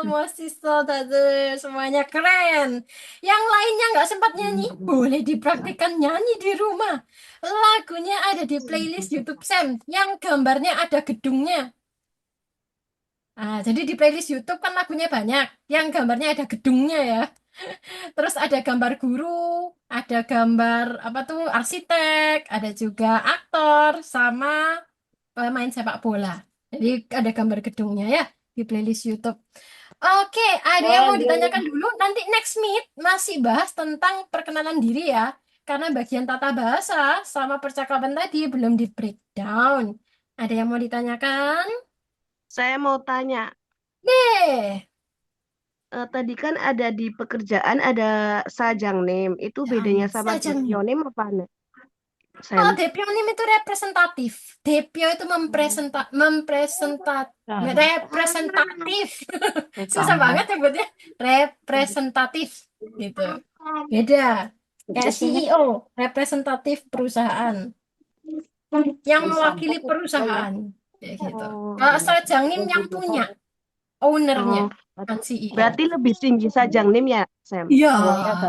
[SPEAKER 1] Mahasiswa dader semuanya keren. Yang lainnya nggak sempat nyanyi, boleh dipraktikkan nyanyi di rumah. Lagunya ada di playlist YouTube Sam, yang gambarnya ada gedungnya. Jadi di playlist YouTube kan lagunya banyak, yang gambarnya ada gedungnya ya. Terus ada gambar guru, ada gambar apa tuh arsitek, ada juga aktor sama pemain sepak bola. Jadi ada gambar gedungnya ya di playlist YouTube. Oke, ada yang mau ditanyakan dulu? Nanti next meet masih bahas tentang perkenalan diri ya. Karena bagian tata bahasa sama percakapan tadi belum di breakdown. Ada yang mau ditanyakan?
[SPEAKER 11] Saya mau tanya,
[SPEAKER 1] Deh.
[SPEAKER 11] tadi kan ada di pekerjaan ada sajang name, itu bedanya sama
[SPEAKER 1] Sajang name.
[SPEAKER 11] depionim apa nih?
[SPEAKER 1] Oh,
[SPEAKER 11] Sam,
[SPEAKER 1] depionim itu representatif. Depio itu representatif. Susah banget sebutnya. Representatif gitu. Beda. Kayak CEO, representatif perusahaan. Yang mewakili perusahaan. Kayak gitu. Kalau sajangnim yang punya, ownernya, bukan CEO.
[SPEAKER 11] berarti lebih tinggi sajang name ya, Sam?
[SPEAKER 1] Iya,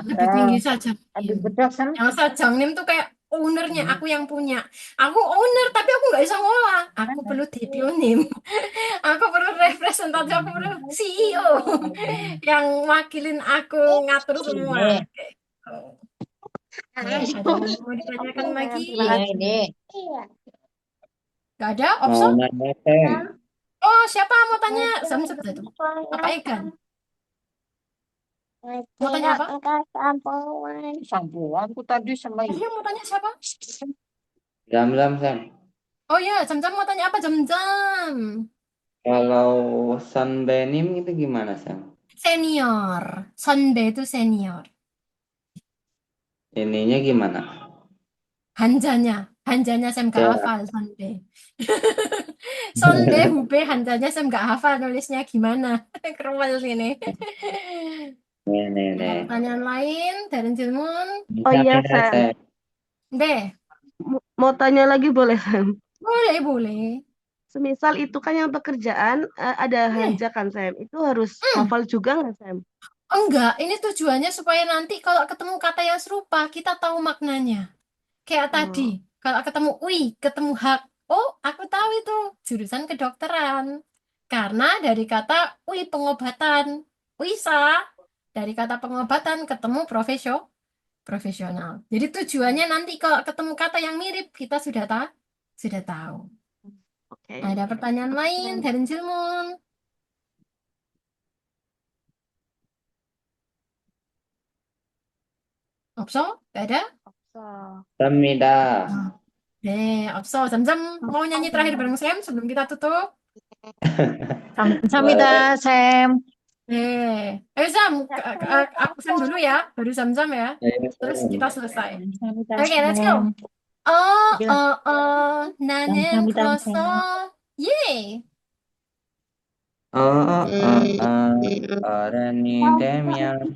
[SPEAKER 1] lebih tinggi saja.
[SPEAKER 4] Aduh, bedak kan?
[SPEAKER 1] Yang sajangnim tuh kayak ownernya, aku yang punya. Aku owner, tapi aku nggak bisa ngolah. Aku perlu depionim. Aku perlu representatif, aku perlu CEO yang wakilin aku ngatur semua. Kayak gitu. Ada yang mau ditanyakan lagi?
[SPEAKER 7] Ini.
[SPEAKER 1] Gak ada,
[SPEAKER 2] Mau
[SPEAKER 1] Opso?
[SPEAKER 2] nanya Sam.
[SPEAKER 1] Oh, siapa mau tanya? Samsep itu. Apa Egan? Mau tanya apa?
[SPEAKER 7] Sampuanku tadi sama
[SPEAKER 1] Iya, mau tanya siapa?
[SPEAKER 2] Jam Sam.
[SPEAKER 1] Oh ya, Jam-Jam mau tanya apa? Jam-Jam.
[SPEAKER 2] Kalau sundenim itu gimana Sam?
[SPEAKER 1] Senior. Sonbe itu senior.
[SPEAKER 2] Ininya gimana?
[SPEAKER 1] Hanjanya. Hanjanya Sam gak
[SPEAKER 2] Ya.
[SPEAKER 1] hafal, Sonbe. Sonbe, hube, hanjanya Sam gak hafal nulisnya gimana. Kerumel sini.
[SPEAKER 2] Nih.
[SPEAKER 1] Ada pertanyaan lain dari Jilmun?
[SPEAKER 11] Oh iya,
[SPEAKER 2] Bisa,
[SPEAKER 11] Sam.
[SPEAKER 2] Sam.
[SPEAKER 1] Deh,
[SPEAKER 11] Mau tanya lagi boleh, Sam?
[SPEAKER 1] boleh.
[SPEAKER 11] Semisal itu kan yang pekerjaan ada hanja kan, Sam. Itu harus hafal juga nggak, Sam?
[SPEAKER 1] Enggak, ini tujuannya supaya nanti kalau ketemu kata yang serupa, kita tahu maknanya. Kayak tadi, kalau ketemu ui, ketemu hak. Oh, aku tahu itu jurusan kedokteran. Karena dari kata ui pengobatan, uisa, dari kata pengobatan ketemu profesional. Jadi tujuannya nanti kalau ketemu kata yang mirip, kita sudah tahu.
[SPEAKER 11] Oke.
[SPEAKER 1] Ada pertanyaan lain dari Jilmun? Opso? Gak ada?
[SPEAKER 2] Samida.
[SPEAKER 1] Opso, Zam-Zam mau nyanyi terakhir bareng Sam sebelum kita tutup?
[SPEAKER 7] Samida, Sam.
[SPEAKER 1] Ayo Zam, aku Sam dulu ya, baru Zam-Zam ya.
[SPEAKER 2] Ayo,
[SPEAKER 1] Terus
[SPEAKER 2] Sam.
[SPEAKER 1] kita selesai.
[SPEAKER 7] Samida,
[SPEAKER 1] Oke, let's go.
[SPEAKER 7] Sam.
[SPEAKER 1] 나는 커서, 예.
[SPEAKER 2] 어른이 되면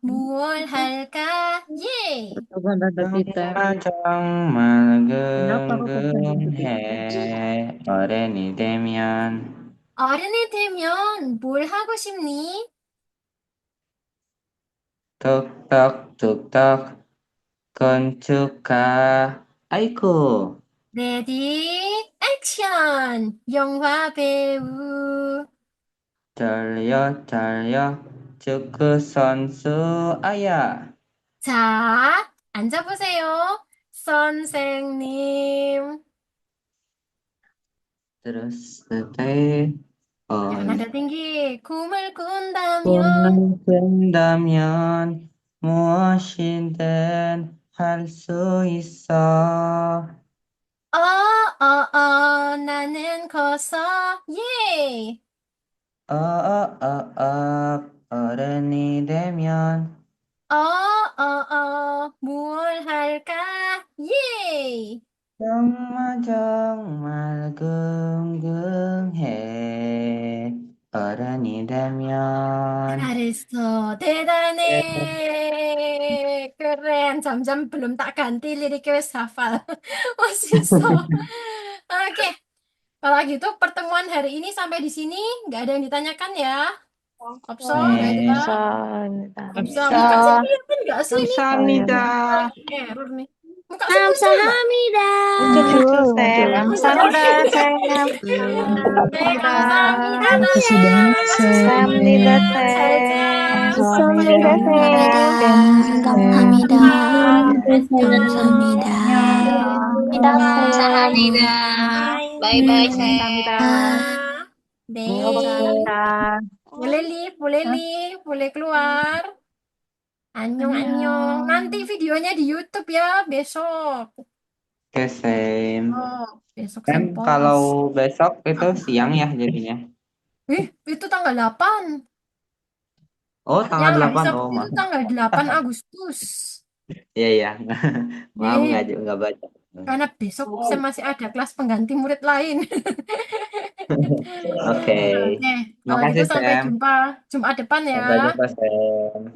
[SPEAKER 1] 무얼 할까? 예.
[SPEAKER 2] 정말 궁금해. 어른이 되면
[SPEAKER 1] 어른이 되면 뭘 하고 싶니?
[SPEAKER 2] 툭떡 건축가. 아이고.
[SPEAKER 1] 레디, 액션! 영화 배우.
[SPEAKER 2] 잘려 축구 선수 아야.
[SPEAKER 1] 자, 앉아보세요. 선생님.
[SPEAKER 2] Terus 때
[SPEAKER 1] Jangan nada tinggi. 꿈을 꾼다면.
[SPEAKER 2] 꿈을 꾼다면 무엇이든 할 수 있어.
[SPEAKER 1] 나는 커서, 예.
[SPEAKER 2] 어른이 되면
[SPEAKER 1] 무얼 할까? 예.
[SPEAKER 2] 정말 궁금해. 어른이 되면
[SPEAKER 1] 잘했어. 대단해. Keren. Jam-jam belum tak ganti liriknya wes hafal. Masih so. Oke. Kalau gitu pertemuan hari ini sampai di sini. Nggak ada yang ditanyakan ya. Opso, Naila. Opso, muka saya kelihatan nggak sih ini?
[SPEAKER 11] 감사합니다.
[SPEAKER 1] Error nih. Muka saya muncul nggak?
[SPEAKER 3] 감사합니다.
[SPEAKER 11] Muncul,
[SPEAKER 7] Samida, Sam.
[SPEAKER 1] 감사합니다.
[SPEAKER 8] 감사합니다,
[SPEAKER 3] 감사합니다,
[SPEAKER 1] 감사합니다.
[SPEAKER 3] 감사합니다. 감사합니다.
[SPEAKER 7] Bye-bye, Sam.
[SPEAKER 1] 네.
[SPEAKER 7] 감사합니다.
[SPEAKER 1] boleh keluar. Annyeong. Nanti videonya di YouTube ya besok.
[SPEAKER 2] Oke, Sam.
[SPEAKER 1] Besok
[SPEAKER 2] Sam,
[SPEAKER 1] Sam post.
[SPEAKER 2] kalau besok itu siang ya jadinya.
[SPEAKER 1] Itu tanggal 8.
[SPEAKER 2] Oh, tanggal
[SPEAKER 1] Ya,
[SPEAKER 2] 8.
[SPEAKER 1] besok
[SPEAKER 2] Oh,
[SPEAKER 1] itu
[SPEAKER 2] maaf.
[SPEAKER 1] tanggal 8 Agustus.
[SPEAKER 2] Iya. Maaf
[SPEAKER 1] Nih,
[SPEAKER 2] nggak baca.
[SPEAKER 1] karena besok saya masih ada kelas pengganti murid lain.
[SPEAKER 2] Oke.
[SPEAKER 1] Oke, kalau
[SPEAKER 2] Makasih,
[SPEAKER 1] gitu sampai
[SPEAKER 2] Sam.
[SPEAKER 1] jumpa Jumat depan ya.
[SPEAKER 2] Sampai jumpa, Sam.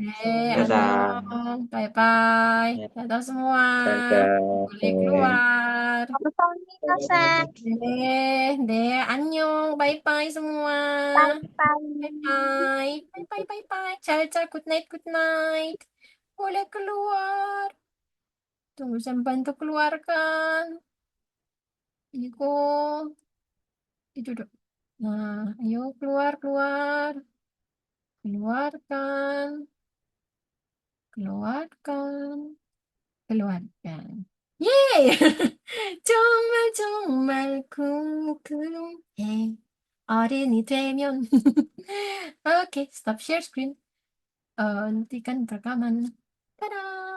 [SPEAKER 2] Dadah.
[SPEAKER 1] Annyeong. Bye-bye.
[SPEAKER 2] Ya.
[SPEAKER 1] Dadah semua.
[SPEAKER 2] Dadah,
[SPEAKER 1] Boleh
[SPEAKER 2] Sam.
[SPEAKER 1] keluar.
[SPEAKER 3] 감사합니다, 쌤.
[SPEAKER 1] Annyeong. Bye-bye semua. Bye-bye. Bye-bye. Bye-bye. 잘 good night. Boleh keluar. Sam bantu keluarkan. Iko. Itu dong. Nah, ayo keluar. Keluarkan. Yeay! 정말 궁금해. 어른이 되면. Oke, stop share screen. Hentikan rekaman. Tada!